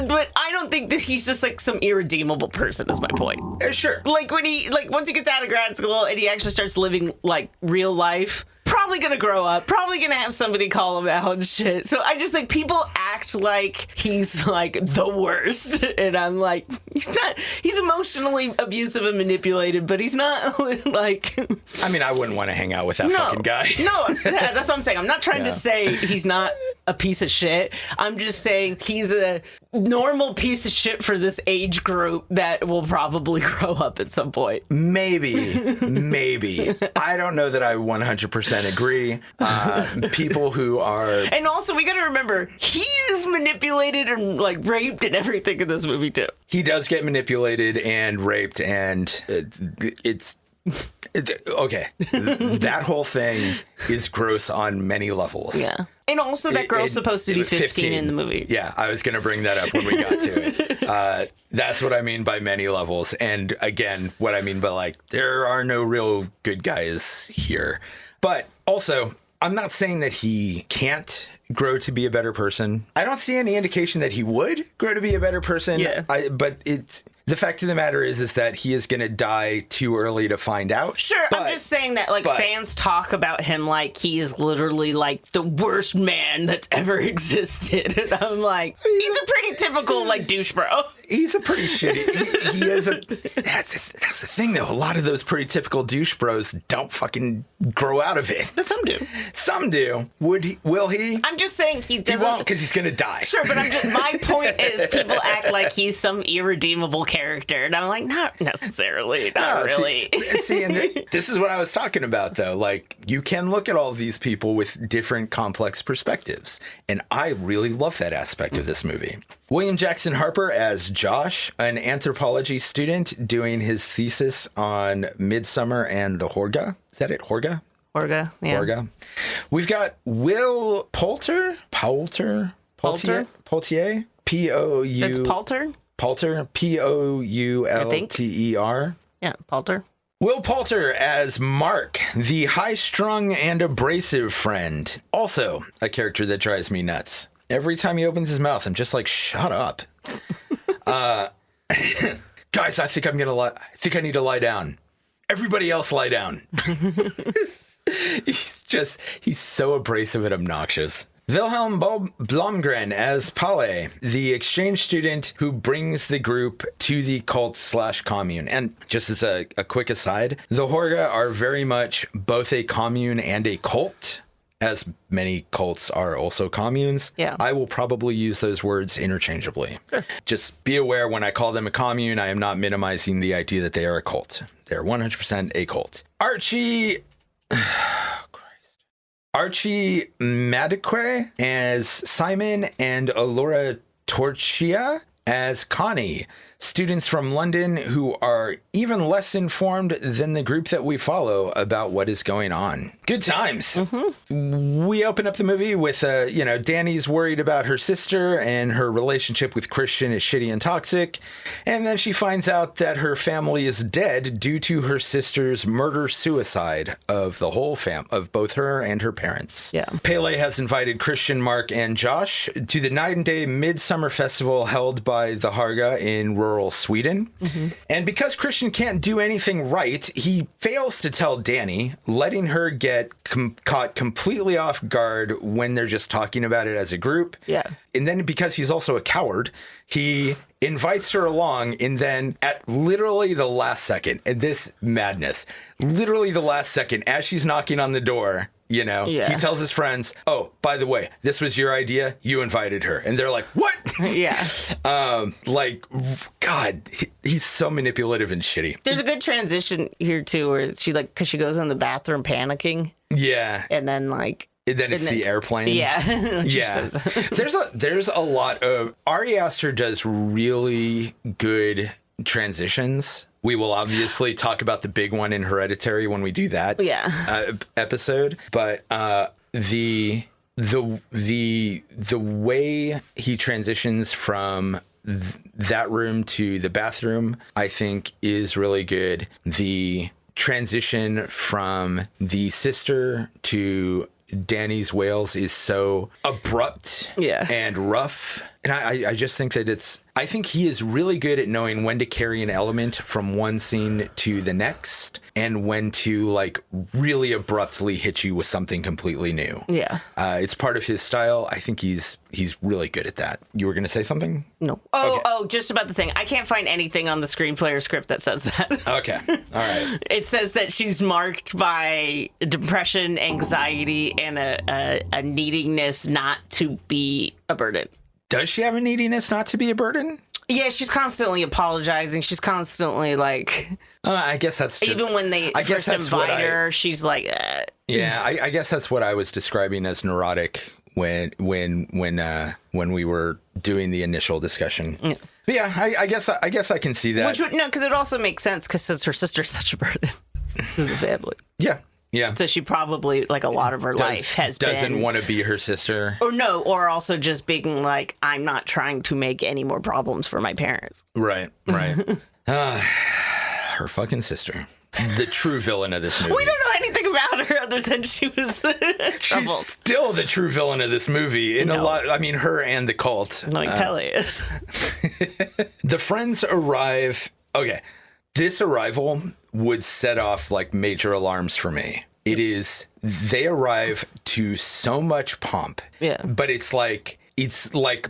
[SPEAKER 1] but I don't think that he's just like some irredeemable person is my point.
[SPEAKER 2] Sure.
[SPEAKER 1] Like when once he gets out of grad school and he actually starts living like real life, probably gonna grow up, probably gonna have somebody call him out and shit. So I just like, people act like he's like the worst, and I'm like, he's emotionally abusive and manipulated, but he's not like.
[SPEAKER 2] I mean, I wouldn't want to hang out with that fucking guy.
[SPEAKER 1] No, that's what I'm saying. I'm not trying to say he's not a piece of shit. I'm just saying he's a normal piece of shit for this age group that will probably grow up at some point.
[SPEAKER 2] Maybe. I don't know that I 100% agree. People who are...
[SPEAKER 1] And also, we gotta remember, he is manipulated and, like, raped and everything in this movie, too.
[SPEAKER 2] He does get manipulated and raped, and it's... Okay, that whole thing is gross on many levels.
[SPEAKER 1] Yeah. And also that girl's supposed to be 15 in the movie.
[SPEAKER 2] Yeah, I was going to bring that up when we got to it. That's what I mean by many levels. And again, what I mean by like, there are no real good guys here. But also, I'm not saying that he can't grow to be a better person. I don't see any indication that he would grow to be a better person.
[SPEAKER 1] Yeah.
[SPEAKER 2] But The fact of the matter is that he is going to die too early to find out.
[SPEAKER 1] Sure, I'm just saying that, like, fans talk about him like he is literally, like, the worst man that's ever existed. And I'm like, he's a pretty typical, like, douche bro.
[SPEAKER 2] He's a pretty shitty. He is a. That's the thing, though. A lot of those pretty typical douche bros don't fucking grow out of it.
[SPEAKER 1] But some do.
[SPEAKER 2] Some do. Will he?
[SPEAKER 1] I'm just saying he doesn't.
[SPEAKER 2] He won't, because he's gonna die.
[SPEAKER 1] Sure, but my point is people act like he's some irredeemable character, and I'm like, not necessarily, not really.
[SPEAKER 2] See, and this is what I was talking about, though. Like, you can look at all of these people with different complex perspectives, and I really love that aspect of this movie. William Jackson Harper as Josh, an anthropology student doing his thesis on Midsommar and the Horga. Is that it? Horga?
[SPEAKER 1] Horga, yeah.
[SPEAKER 2] Horga. We've got Will Poulter? Poultier? P-O-U...
[SPEAKER 1] It's Poulter?
[SPEAKER 2] Poulter, Poulter.
[SPEAKER 1] Yeah, Poulter.
[SPEAKER 2] Will Poulter as Mark, the high-strung and abrasive friend. Also a character that drives me nuts. Every time he opens his mouth, I'm just like, shut up. Guys, I think I need to lie down. Everybody else lie down. He's so abrasive and obnoxious. Wilhelm Blomgren as Palle, the exchange student who brings the group to the cult/commune. And just as a quick aside, the Horga are very much both a commune and a cult, as many cults are also communes.
[SPEAKER 1] Yeah.
[SPEAKER 2] I will probably use those words interchangeably. Sure. Just be aware, when I call them a commune, I am not minimizing the idea that they are a cult. They're 100% a cult. Archie Madique as Simon and Alora Torchia as Connie, students from London who are even less informed than the group that we follow about what is going on. Good times. Mm-hmm. We open up the movie with, Danny's worried about her sister and her relationship with Christian is shitty and toxic. And then she finds out that her family is dead due to her sister's murder-suicide of the whole of both her and her parents.
[SPEAKER 1] Yeah.
[SPEAKER 2] Pele has invited Christian, Mark, and Josh to the night-and-day Midsummer Festival held by the Harga in rural Sweden. Mm-hmm. And because Christian can't do anything right, he fails to tell Danny, letting her get caught completely off guard when they're just talking about it as a group.
[SPEAKER 1] Yeah.
[SPEAKER 2] And then because he's also a coward, he invites her along, and then at literally the last second, and this madness, literally the last second, as she's knocking on the door, he tells his friends, oh, by the way, this was your idea. You invited her. And they're like, what?
[SPEAKER 1] Yeah.
[SPEAKER 2] God, he's so manipulative and shitty.
[SPEAKER 1] There's a good transition here, too, where because she goes in the bathroom panicking.
[SPEAKER 2] Yeah.
[SPEAKER 1] And then,
[SPEAKER 2] it's the airplane.
[SPEAKER 1] Yeah.
[SPEAKER 2] Yeah. There's a lot of... Ari Aster does really good transitions. We will obviously talk about the big one in Hereditary when we do that episode. But the way he transitions from that room to the bathroom, I think, is really good. The transition from the sister to Danny's wails is so abrupt and rough. And I just think that I think he is really good at knowing when to carry an element from one scene to the next and when to really abruptly hit you with something completely new.
[SPEAKER 1] Yeah.
[SPEAKER 2] It's part of his style. I think he's really good at that. You were going to say something?
[SPEAKER 1] No. Oh, just about the thing. I can't find anything on the screenplay or script that says that.
[SPEAKER 2] Okay. All right.
[SPEAKER 1] It says that she's marked by depression, anxiety, and a neediness not to be a burden.
[SPEAKER 2] Does she have a neediness not to be a burden?
[SPEAKER 1] Yeah, she's constantly apologizing. She's constantly
[SPEAKER 2] I guess that's just,
[SPEAKER 1] even when they first invite her, she's like.
[SPEAKER 2] Yeah, I guess that's what I was describing as neurotic when we were doing the initial discussion. Yeah. But yeah, I guess I can see that.
[SPEAKER 1] Because it also makes sense because her sister's such a burden to the family.
[SPEAKER 2] Yeah. Yeah.
[SPEAKER 1] So she probably, a lot of her life
[SPEAKER 2] doesn't want to be her sister.
[SPEAKER 1] Or also just being I'm not trying to make any more problems for my parents.
[SPEAKER 2] Right. Her fucking sister. The true villain of this movie.
[SPEAKER 1] We don't know anything about her other than she was troubled.
[SPEAKER 2] She's still the true villain of this movie in a lot. I mean, her and the cult.
[SPEAKER 1] Like Kelly is.
[SPEAKER 2] The friends arrive. Okay, this arrival would set off like major alarms for me. It is, they arrive to so much pomp.
[SPEAKER 1] Yeah.
[SPEAKER 2] But it's like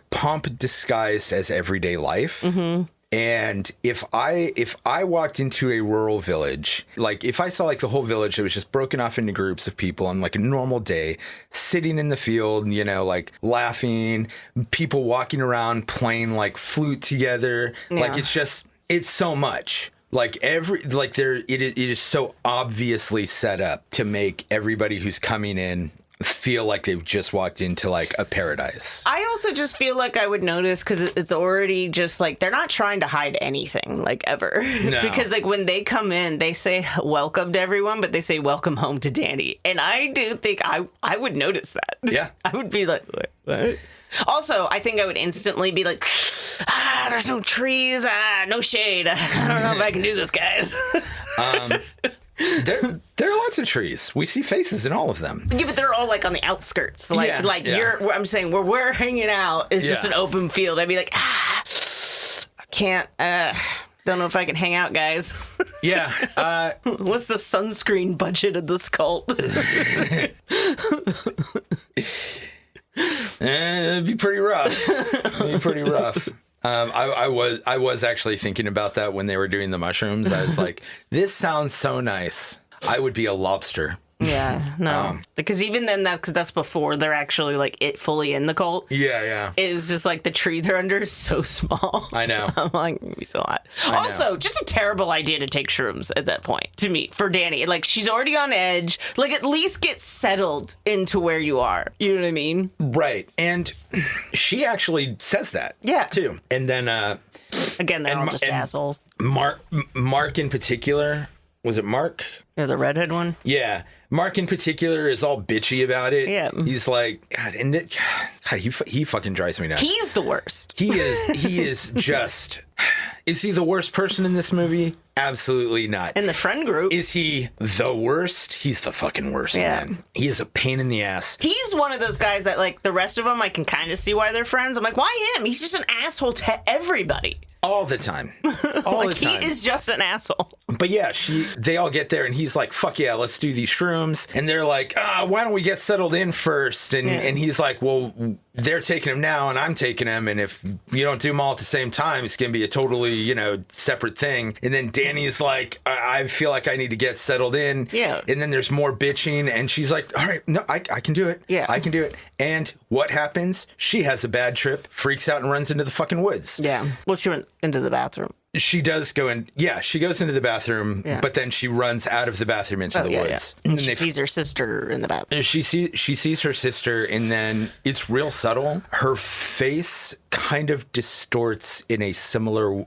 [SPEAKER 2] pomp disguised as everyday life. Mm-hmm. And if I walked into a rural village, like if I saw like the whole village that was just broken off into groups of people on like a normal day, sitting in the field, you know, like laughing, people walking around playing like flute together, like it's so much. Like it is so obviously set up to make everybody who's coming in feel like they've just walked into like a paradise.
[SPEAKER 1] I also just feel like I would notice because it's already just like they're not trying to hide anything like ever. No. Because like when they come in, they say welcome to everyone, but they say welcome home to Danny. And I do think I would notice that.
[SPEAKER 2] Yeah.
[SPEAKER 1] I would be like, what? Also, I think I would instantly be like, there's no trees, no shade. I don't know if I can do this, guys.
[SPEAKER 2] There are lots of trees. We see faces in all of them.
[SPEAKER 1] Yeah, but they're all like on the outskirts. I'm saying where we're hanging out is just an open field. I'd be like, I can't, don't know if I can hang out, guys.
[SPEAKER 2] Yeah.
[SPEAKER 1] What's the sunscreen budget of this cult?
[SPEAKER 2] It'd be pretty rough. I was actually thinking about that when they were doing the mushrooms. I was like, this sounds so nice. I would be a lobster.
[SPEAKER 1] Yeah, no. Because even then, that's before they're actually like fully in the cult.
[SPEAKER 2] Yeah.
[SPEAKER 1] It's just like the tree they're under is so small.
[SPEAKER 2] I know.
[SPEAKER 1] I'm like, it'd be so hot. Also, just a terrible idea to take shrooms at that point, to me, for Danny. Like, she's already on edge. Like, at least get settled into where you are. You know what I mean?
[SPEAKER 2] Right. And she actually says that.
[SPEAKER 1] Yeah.
[SPEAKER 2] Too. And then...
[SPEAKER 1] again, they're all just assholes.
[SPEAKER 2] Mark in particular... Was it Mark?
[SPEAKER 1] Yeah, the redhead one?
[SPEAKER 2] Yeah. Mark in particular is all bitchy about it.
[SPEAKER 1] Yeah.
[SPEAKER 2] He's like, God, he fucking drives me nuts.
[SPEAKER 1] He's the worst.
[SPEAKER 2] He is just... Is he the worst person in this movie? Absolutely not.
[SPEAKER 1] In the friend group.
[SPEAKER 2] Is he the worst? He's the fucking worst, man. He is a pain in the ass.
[SPEAKER 1] He's one of those guys that, like, the rest of them, I can kind of see why they're friends. I'm like, why him? He's just an asshole to everybody.
[SPEAKER 2] All the time. All
[SPEAKER 1] like, the time. He is just an asshole.
[SPEAKER 2] But yeah, they all get there and he's like, fuck yeah, let's do these shrooms. And they're like, why don't we get settled in first? And he's like, well, they're taking them now and I'm taking them. And if you don't do them all at the same time, it's going to be a totally, separate thing. And then Danny's like, I feel like I need to get settled in.
[SPEAKER 1] Yeah.
[SPEAKER 2] And then there's more bitching and she's like, all right, no, I can do it.
[SPEAKER 1] Yeah.
[SPEAKER 2] I can do it. And what happens? She has a bad trip, freaks out and runs into the fucking woods.
[SPEAKER 1] Yeah. Well, she went into the bathroom.
[SPEAKER 2] She does go in. Yeah, she goes into the bathroom, but then she runs out of the bathroom into the woods.
[SPEAKER 1] Yeah. And she sees her sister in the bathroom.
[SPEAKER 2] She sees her sister, and then it's real subtle. Her face kind of distorts in a similar...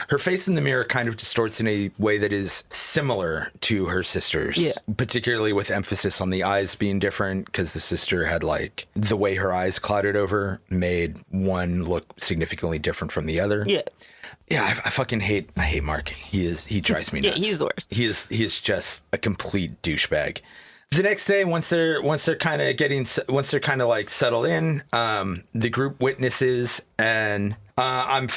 [SPEAKER 2] her face in the mirror kind of distorts in a way that is similar to her sister's. Yeah. Particularly with emphasis on the eyes being different, because the sister had, like... The way her eyes clouded over made one look significantly different from the other.
[SPEAKER 1] Yeah.
[SPEAKER 2] Yeah, I fucking hate Mark. He drives me nuts.
[SPEAKER 1] Yeah, he's the worst.
[SPEAKER 2] He is just a complete douchebag. The next day, once they're kind of like settled in, the group witnesses, and I'm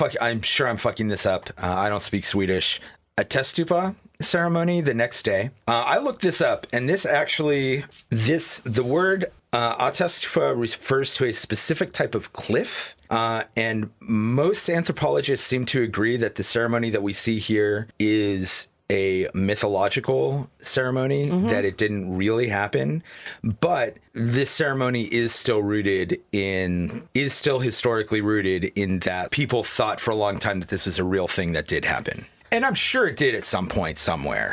[SPEAKER 2] sure I'm fucking this up. I don't speak Swedish. A testupa ceremony the next day. I looked this up, and the word atestupa refers to a specific type of cliff. And most anthropologists seem to agree that the ceremony that we see here is a mythological ceremony, that it didn't really happen. But this ceremony is still historically rooted in that people thought for a long time that this was a real thing that did happen. And I'm sure it did at some point somewhere,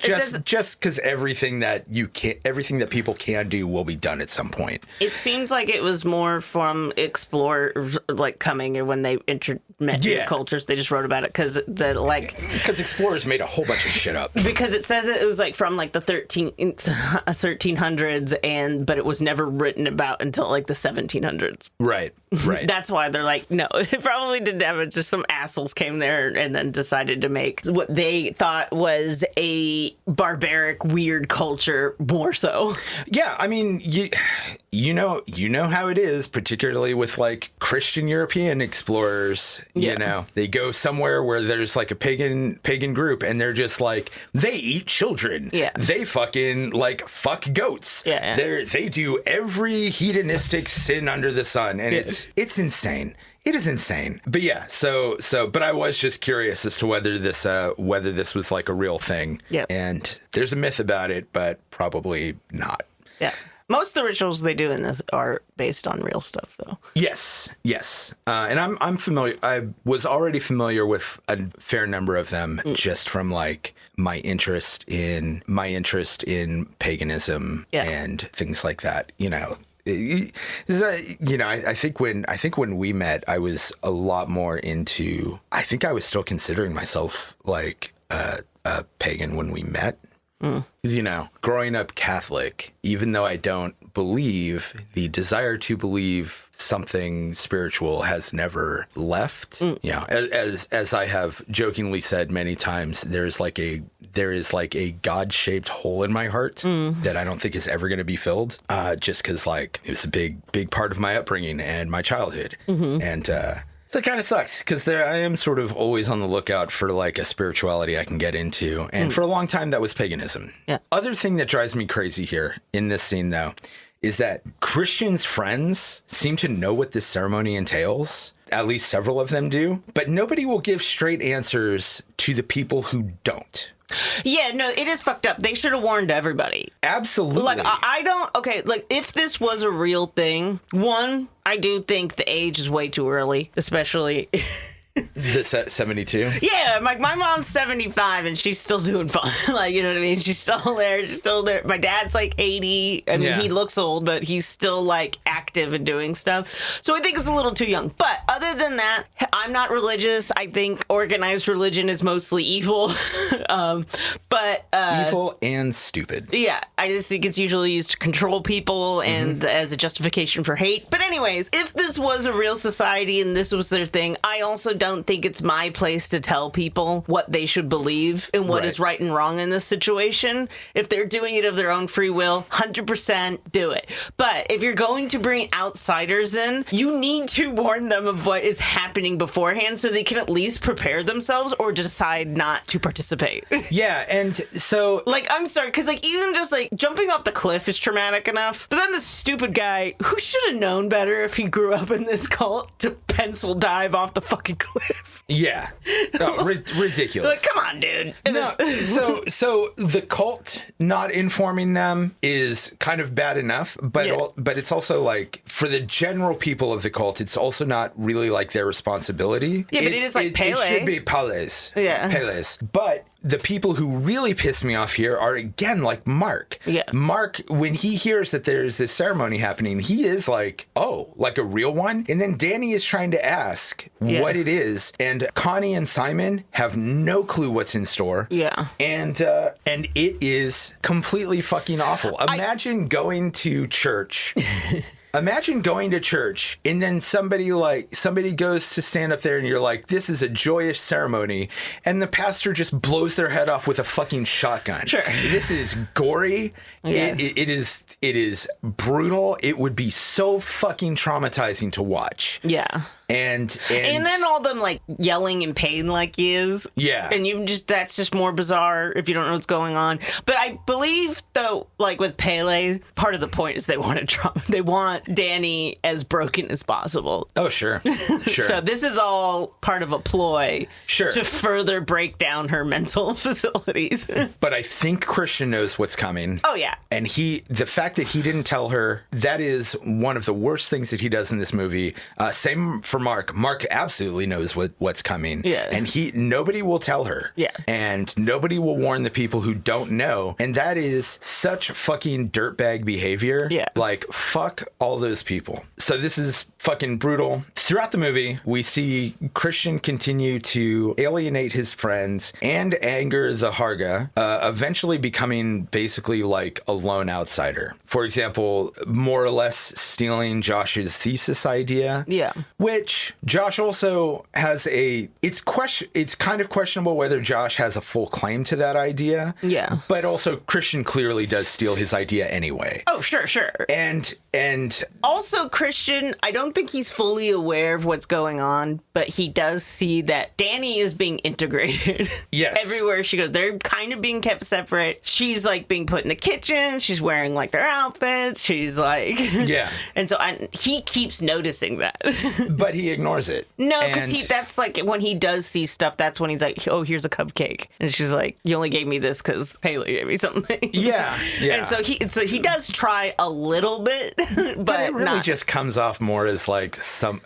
[SPEAKER 2] just because everything that people can do will be done at some point.
[SPEAKER 1] It seems like it was more from explorers, like coming when they met new cultures. They just wrote about it because
[SPEAKER 2] because explorers made a whole bunch of shit up.
[SPEAKER 1] Because it says it was like from like the 1300s, but it was never written about until like the 1700s.
[SPEAKER 2] Right.
[SPEAKER 1] That's why they're like, no, it probably didn't have it. Just some assholes came there and then decided to make what they thought was a barbaric, weird culture more so.
[SPEAKER 2] Yeah, I mean, you know how it is, particularly with like Christian European explorers.
[SPEAKER 1] Yeah.
[SPEAKER 2] You know, they go somewhere where there's like a pagan group, and they're just like, they eat children.
[SPEAKER 1] Yeah.
[SPEAKER 2] They fucking like fuck goats.
[SPEAKER 1] Yeah.
[SPEAKER 2] They do every hedonistic sin under the sun, and it's insane. It is insane. But yeah, but I was just curious as to whether this was like a real thing.
[SPEAKER 1] Yeah. And
[SPEAKER 2] there's a myth about it, but probably not.
[SPEAKER 1] Yeah. Most of the rituals they do in this are based on real stuff, though. Yes.
[SPEAKER 2] And I'm familiar. I was already familiar with a fair number of them just from like my interest in paganism and things like that. You know. I think when we met, I was a lot more into. I think I was still considering myself like a pagan when we met. Because, you know, growing up Catholic, even though I don't believe, the desire to believe something spiritual has never left. You know, as I have jokingly said many times, there is like a God-shaped hole in my heart that I don't think is ever going to be filled. Just because, like, it was a big part of my upbringing and my childhood. And so it kind of sucks because I am sort of always on the lookout for like a spirituality I can get into. And for a long time, that was paganism. Yeah. Other thing that drives me crazy here in this scene, though, is that Christian's friends seem to know what this ceremony entails. At least several of them do. But nobody will give straight answers to the people who don't.
[SPEAKER 1] Yeah, no, it is fucked up. They should have warned everybody.
[SPEAKER 2] Absolutely.
[SPEAKER 1] Like, I don't... Okay, like, if this was a real thing, one, I do think the age is way too early, especially...
[SPEAKER 2] The 72?
[SPEAKER 1] Yeah, my mom's 75 and she's still doing fine. Like, you know what I mean? She's still there. She's still there. My dad's like 80. I mean, he looks old, but he's still like active and doing stuff. So I think it's a little too young. But other than that, I'm not religious. I think organized religion is mostly evil.
[SPEAKER 2] Evil and stupid.
[SPEAKER 1] Yeah, I just think it's usually used to control people and as a justification for hate. But anyways, if this was a real society and this was their thing, I also don't think it's my place to tell people what they should believe and what is right and wrong in this situation. If they're doing it of their own free will, 100% do it. But if you're going to bring outsiders in, you need to warn them of what is happening beforehand so they can at least prepare themselves or decide not to participate.
[SPEAKER 2] Yeah, and so...
[SPEAKER 1] Like, I'm sorry, because like even just like jumping off the cliff is traumatic enough, but then the stupid guy who should have known better if he grew up in this cult to pencil dive off the fucking cliff.
[SPEAKER 2] Yeah. No, ridiculous.
[SPEAKER 1] Like, come on, dude.
[SPEAKER 2] No, so the cult not informing them is kind of bad enough, but it's also like for the general people of the cult, it's also not really like their responsibility.
[SPEAKER 1] Yeah, but it is like Pele.
[SPEAKER 2] It should be Pele's.
[SPEAKER 1] Yeah.
[SPEAKER 2] Pele's. But the people who really piss me off here are, again, like Mark.
[SPEAKER 1] Yeah.
[SPEAKER 2] Mark, when he hears that there's this ceremony happening, he is like, oh, like a real one? And then Danny is trying to ask what it is. And Connie and Simon have no clue what's in store.
[SPEAKER 1] Yeah.
[SPEAKER 2] And it is completely fucking awful. Imagine going to church... Imagine going to church and then somebody goes to stand up there and you're like, this is a joyous ceremony. And the pastor just blows their head off with a fucking shotgun. Sure. This is gory. Yeah. It is brutal. It would be so fucking traumatizing to watch.
[SPEAKER 1] Yeah.
[SPEAKER 2] And
[SPEAKER 1] then all them like yelling in pain like he is.
[SPEAKER 2] Yeah.
[SPEAKER 1] And that's just more bizarre if you don't know what's going on. But I believe though, like with Pele, part of the point is they want Danny as broken as possible.
[SPEAKER 2] Oh, sure. Sure.
[SPEAKER 1] So this is all part of a ploy to further break down her mental facilities.
[SPEAKER 2] But I think Christian knows what's coming.
[SPEAKER 1] Oh, yeah.
[SPEAKER 2] And the fact that he didn't tell her, that is one of the worst things that he does in this movie. Same for Mark. Mark absolutely knows what's coming.
[SPEAKER 1] Yeah.
[SPEAKER 2] And nobody will tell her.
[SPEAKER 1] Yeah.
[SPEAKER 2] And nobody will warn the people who don't know. And that is such fucking dirtbag behavior.
[SPEAKER 1] Yeah.
[SPEAKER 2] Like, fuck all those people. So this is fucking brutal. Throughout the movie, we see Christian continue to alienate his friends and anger the Harga, eventually becoming basically like a lone outsider. For example, more or less stealing Josh's thesis idea.
[SPEAKER 1] Yeah.
[SPEAKER 2] Which Josh also has it's kind of questionable whether Josh has a full claim to that idea.
[SPEAKER 1] Yeah.
[SPEAKER 2] But also Christian clearly does steal his idea anyway.
[SPEAKER 1] Oh, sure.
[SPEAKER 2] And
[SPEAKER 1] also Christian, I don't think he's fully aware of what's going on, but he does see that Danny is being integrated.
[SPEAKER 2] Yes.
[SPEAKER 1] Everywhere she goes, they're kind of being kept separate. She's like being put in the kitchen. She's wearing like their outfits. She's like,
[SPEAKER 2] yeah.
[SPEAKER 1] And so he keeps noticing that.
[SPEAKER 2] But he ignores it.
[SPEAKER 1] No, because that's like when he does see stuff, that's when he's like, oh, here's a cupcake. And she's like, you only gave me this because Haley gave me something.
[SPEAKER 2] Yeah.
[SPEAKER 1] And so he does try a little bit, but
[SPEAKER 2] it really
[SPEAKER 1] not.
[SPEAKER 2] just comes off more as like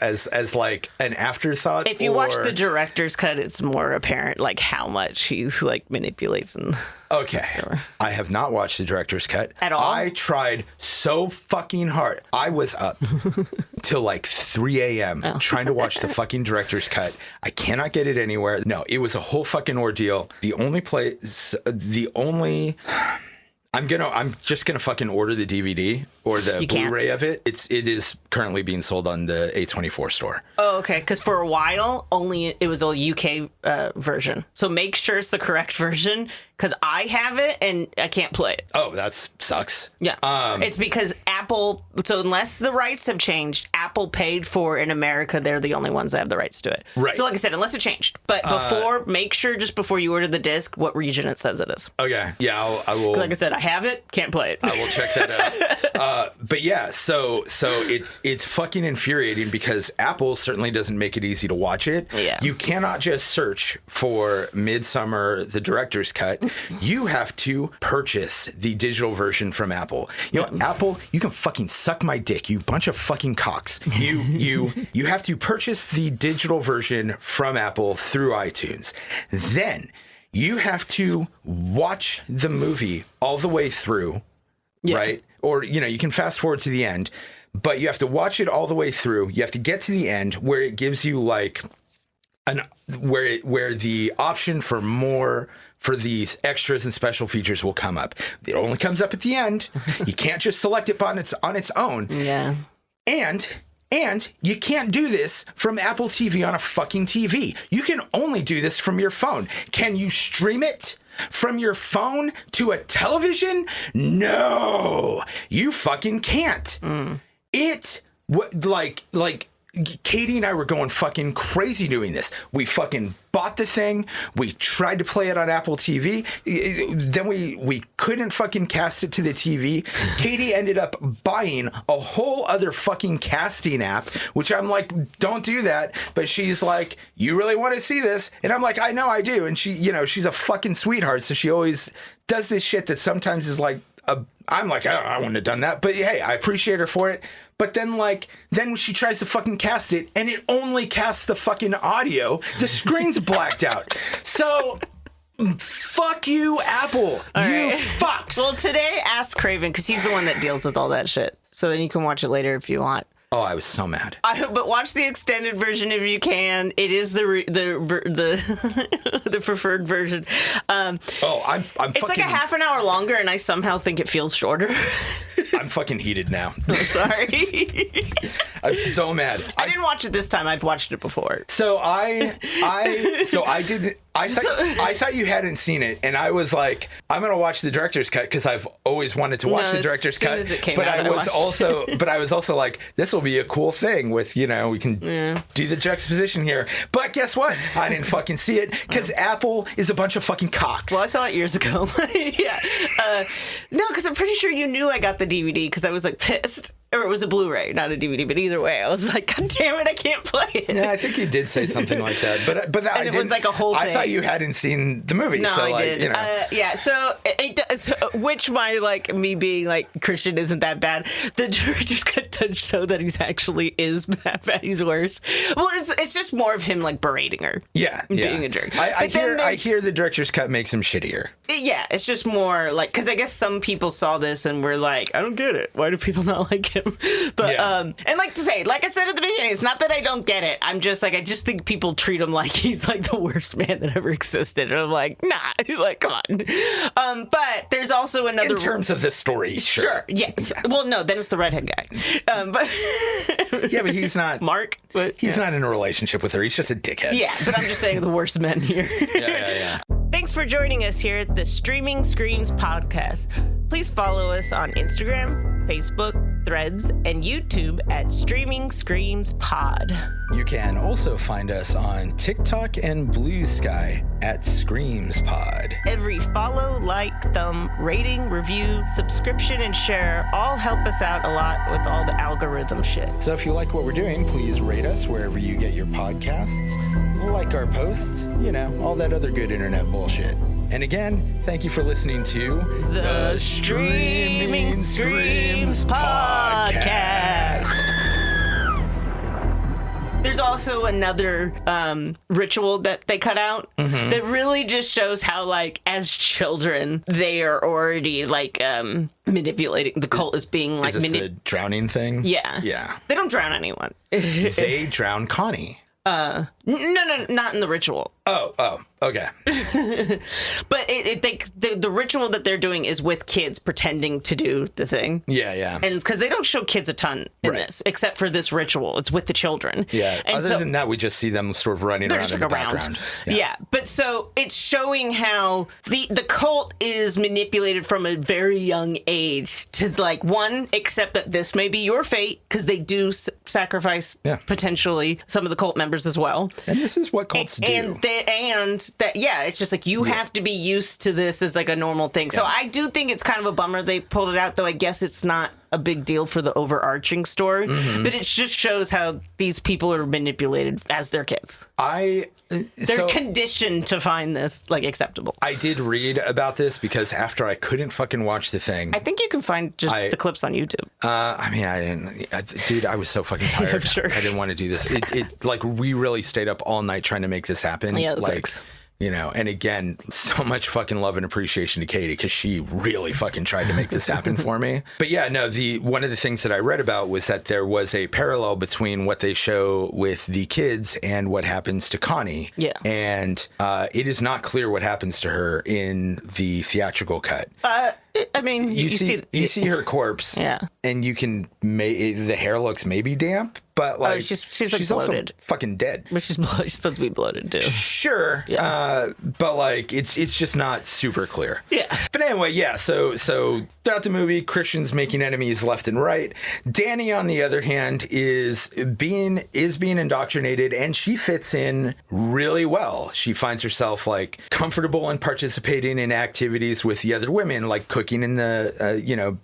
[SPEAKER 2] as like an afterthought.
[SPEAKER 1] If you watch the director's cut, it's more apparent like how much he's like manipulates and.
[SPEAKER 2] Okay. I have not watched the director's cut.
[SPEAKER 1] At all?
[SPEAKER 2] I tried so fucking hard. I was up till like 3 a.m. trying to watch the fucking director's cut. I cannot get it anywhere. No, it was a whole fucking ordeal. I'm just gonna fucking order the DVD or the Blu-ray of it. It is currently being sold on the A24 store.
[SPEAKER 1] Oh, okay. Because for a while, it was a UK version. So make sure it's the correct version. Because I have it and I can't play it.
[SPEAKER 2] Oh, that sucks.
[SPEAKER 1] Yeah. It's because Apple. So unless the rights have changed, Apple paid for in America. They're the only ones that have the rights to it.
[SPEAKER 2] Right.
[SPEAKER 1] So like I said, unless it changed, but make sure just before you order the disc what region it says it is.
[SPEAKER 2] Okay. Yeah, I will.
[SPEAKER 1] Like I said, I have it. Can't play it.
[SPEAKER 2] I will check that out. But yeah, so it's fucking infuriating because Apple certainly doesn't make it easy to watch it.
[SPEAKER 1] Yeah.
[SPEAKER 2] You cannot just search for Midsommar, the director's cut. You have to purchase the digital version from Apple. You know, Apple, you can fucking suck my dick, you bunch of fucking cocks. You have to purchase the digital version from Apple through iTunes. Then you have to watch the movie all the way through, right? Or, you can fast forward to the end, but you have to watch it all the way through. You have to get to the end where it gives you like where the option for these extras and special features will come up. It only comes up at the end. You can't just select it on its own.
[SPEAKER 1] Yeah.
[SPEAKER 2] And you can't do this from Apple TV on a fucking TV. You can only do this from your phone. Can you stream it from your phone to a television? No, you fucking can't. Katie and I were going fucking crazy doing this. We fucking bought the thing. We tried to play it on Apple TV. Then we couldn't fucking cast it to the TV. Katie ended up buying a whole other fucking casting app, which I'm like, don't do that. But she's like, you really want to see this? And I'm like, I know I do. And she, she's a fucking sweetheart. So she always does this shit that sometimes is like, I'm like, I wouldn't have done that. But hey, I appreciate her for it. But then she tries to fucking cast it, and it only casts the fucking audio. The screen's blacked out. So, fuck you, Apple.
[SPEAKER 1] All
[SPEAKER 2] you
[SPEAKER 1] right.
[SPEAKER 2] fucks.
[SPEAKER 1] Well, today, ask Craven, because he's the one that deals with all that shit. So then you can watch it later if you want.
[SPEAKER 2] Oh, I was so mad.
[SPEAKER 1] But watch the extended version if you can. It is the preferred version.
[SPEAKER 2] I'm
[SPEAKER 1] it's like a half an hour longer, and I somehow think it feels shorter.
[SPEAKER 2] I'm fucking heated now.
[SPEAKER 1] I'm sorry.
[SPEAKER 2] I'm so mad.
[SPEAKER 1] I didn't watch it this time. I've watched it before.
[SPEAKER 2] So I thought you hadn't seen it, and I was like, I'm gonna watch the director's cut because I've always wanted to watch the director's cut.
[SPEAKER 1] As it came
[SPEAKER 2] but
[SPEAKER 1] out,
[SPEAKER 2] I was also like, this will be a cool thing with we can do the juxtaposition here. But guess what? I didn't fucking see it because Apple is a bunch of fucking cocks.
[SPEAKER 1] Well, I saw it years ago. Yeah. No, because I'm pretty sure you knew I got the DVD because I was like pissed. Or it was a Blu-ray, not a DVD, but either way, I was like, God damn it, I can't play it.
[SPEAKER 2] Yeah, I think you did say something like that, but
[SPEAKER 1] and it was like a whole thing.
[SPEAKER 2] I thought you hadn't seen the movie,
[SPEAKER 1] no,
[SPEAKER 2] so
[SPEAKER 1] I did. Yeah, so it does, which me being like Christian isn't that bad. The director's cut does show that he's actually is that bad. He's worse. Well, it's just more of him like berating her.
[SPEAKER 2] Yeah,
[SPEAKER 1] being a jerk.
[SPEAKER 2] I hear the director's cut makes him shittier.
[SPEAKER 1] Yeah, it's just more like because I guess some people saw this and were like, I don't get it. Why do people not like him? him. But and like I said at the beginning, it's not that I don't get it. I'm just like, I just think people treat him like he's like the worst man that ever existed. And I'm like, nah, like, come on. But there's also another,
[SPEAKER 2] in terms of the story,
[SPEAKER 1] sure, yes. Yeah. Well, no, then it's the redhead guy. But
[SPEAKER 2] yeah, but he's not
[SPEAKER 1] Mark. But
[SPEAKER 2] he's not in a relationship with her. He's just a dickhead.
[SPEAKER 1] Yeah, but I'm just saying the worst men here.
[SPEAKER 2] Yeah.
[SPEAKER 1] Thanks for joining us here at the Streaming Screams podcast. Please follow us on Instagram, Facebook, Threads, and YouTube at Streaming Screams Pod.
[SPEAKER 2] You can also find us on TikTok and Blue Sky at Screams Pod.
[SPEAKER 1] Every follow, like, thumb, rating, review, subscription, and share all help us out a lot with all the algorithm shit.
[SPEAKER 2] So if you like what we're doing, please rate us wherever you get your podcasts, like our posts, all that other good internet bullshit. And again, thank you for listening to
[SPEAKER 1] the Streaming Screams podcast. There's also another ritual that they cut out that really just shows how, like, as children, they are already, like, manipulating. The cult is being, like...
[SPEAKER 2] Is this the drowning thing?
[SPEAKER 1] Yeah.
[SPEAKER 2] Yeah.
[SPEAKER 1] They don't drown anyone.
[SPEAKER 2] They drown Connie.
[SPEAKER 1] No, not in the ritual.
[SPEAKER 2] Oh, okay.
[SPEAKER 1] But the ritual that they're doing is with kids pretending to do the thing.
[SPEAKER 2] Yeah.
[SPEAKER 1] And because they don't show kids a ton in this, except for this ritual. It's with the children.
[SPEAKER 2] Yeah.
[SPEAKER 1] And
[SPEAKER 2] other than that, we just see them sort of running around in the background.
[SPEAKER 1] Yeah. But so it's showing how the cult is manipulated from a very young age to, like, one, accept that this may be your fate, because they do sacrifice potentially some of the cult members as well.
[SPEAKER 2] And this is what cults do.
[SPEAKER 1] And that, it's just like you have to be used to this as like a normal thing. Yeah. So I do think it's kind of a bummer they pulled it out, though I guess it's not a big deal for the overarching story. But it just shows how these people are manipulated as their kids. They're conditioned to find this, like, acceptable.
[SPEAKER 2] I did read about this because after I couldn't fucking watch the thing.
[SPEAKER 1] I think you can find just the clips on YouTube.
[SPEAKER 2] I didn't. Dude, I was so fucking tired.
[SPEAKER 1] I'm sure.
[SPEAKER 2] I didn't want to do this. It like, we really stayed up all night trying to make this happen.
[SPEAKER 1] Yeah,
[SPEAKER 2] like, and again, so much fucking love and appreciation to Katie, because she really fucking tried to make this happen for me. But yeah, no, one of the things that I read about was that there was a parallel between what they show with the kids and what happens to Connie.
[SPEAKER 1] Yeah.
[SPEAKER 2] And it is not clear what happens to her in the theatrical cut.
[SPEAKER 1] I mean, you
[SPEAKER 2] see her corpse.
[SPEAKER 1] Yeah.
[SPEAKER 2] And you can the hair looks maybe damp, but like
[SPEAKER 1] she's
[SPEAKER 2] also
[SPEAKER 1] bloated.
[SPEAKER 2] Fucking dead.
[SPEAKER 1] But she's supposed to be bloated too.
[SPEAKER 2] Sure. Yeah. But like it's just not super clear.
[SPEAKER 1] Yeah.
[SPEAKER 2] But anyway, yeah. So throughout the movie, Christian's making enemies left and right. Danny, on the other hand, is being indoctrinated, and she fits in really well. She finds herself like comfortable and participating in activities with the other women, like cooking in the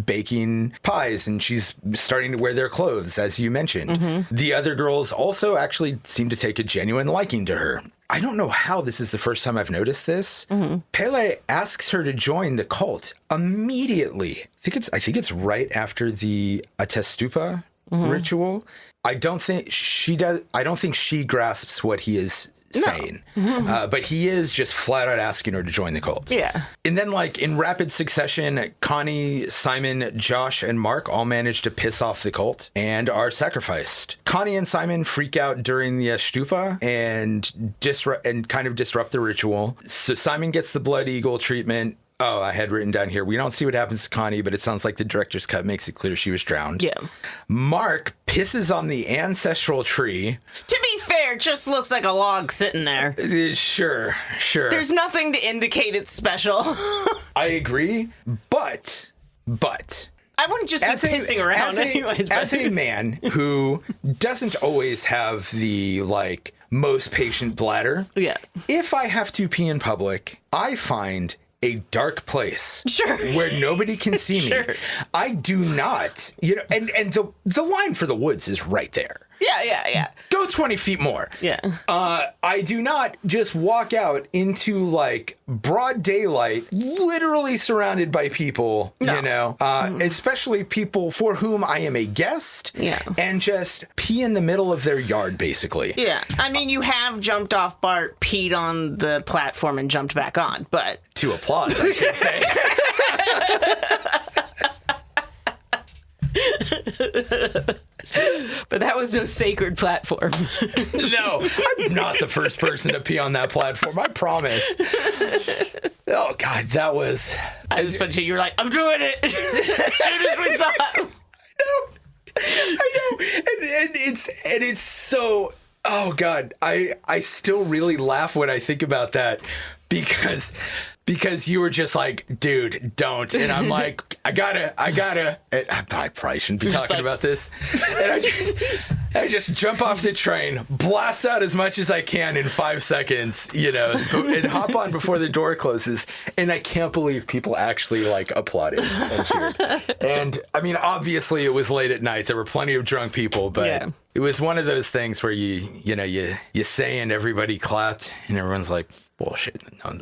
[SPEAKER 2] baking pies, and she's starting to wear their clothes, as you mentioned. The other girls also actually seem to take a genuine liking to her. I don't know how this is the first time I've noticed this. Pele asks her to join the cult immediately. I think it's right after the Atestupa ritual. I don't think she does. I don't think she grasps what he is saying. But he is just flat out asking her to join the cult.
[SPEAKER 1] Yeah.
[SPEAKER 2] And then, like, in rapid succession, Connie, Simon, Josh, and Mark all manage to piss off the cult and are sacrificed. Connie and Simon freak out during the stupa and kind of disrupt the ritual. So Simon gets the blood eagle treatment. Oh, I had written down here, we don't see what happens to Connie, but it sounds like the director's cut makes it clear she was drowned.
[SPEAKER 1] Yeah.
[SPEAKER 2] Mark pisses on the ancestral tree.
[SPEAKER 1] To be fair, it just looks like a log sitting there.
[SPEAKER 2] Sure.
[SPEAKER 1] There's nothing to indicate it's special.
[SPEAKER 2] I agree, but
[SPEAKER 1] I wouldn't just be pissing around anyways.
[SPEAKER 2] As a man who doesn't always have the, like, most patient bladder, if I have to pee in public, I find a dark place where nobody can see me. I do not, and the line for the woods is right there.
[SPEAKER 1] Yeah.
[SPEAKER 2] Go 20 feet more.
[SPEAKER 1] Yeah.
[SPEAKER 2] I do not just walk out into, like, broad daylight, literally surrounded by people, especially people for whom I am a guest, and just pee in the middle of their yard, basically.
[SPEAKER 1] Yeah. I mean, you have jumped off Bart, peed on the platform, and jumped back on, but...
[SPEAKER 2] To applause, I should say.
[SPEAKER 1] But that was no sacred platform.
[SPEAKER 2] No, I'm not the first person to pee on that platform. I promise. Oh God, that was.
[SPEAKER 1] I was funny. You were like, "I'm doing it." As soon as we saw it.
[SPEAKER 2] I know, and it's so. Oh God, I still really laugh when I think about that because you were just like, dude, don't. And I'm like, I gotta. And I probably shouldn't be talking about this. And I just jump off the train, blast out as much as I can in 5 seconds, and hop on before the door closes. And I can't believe people actually like applauded and cheered. And I mean, obviously it was late at night. There were plenty of drunk people, but it was one of those things where you say and everybody clapped and everyone's like, bullshit. No,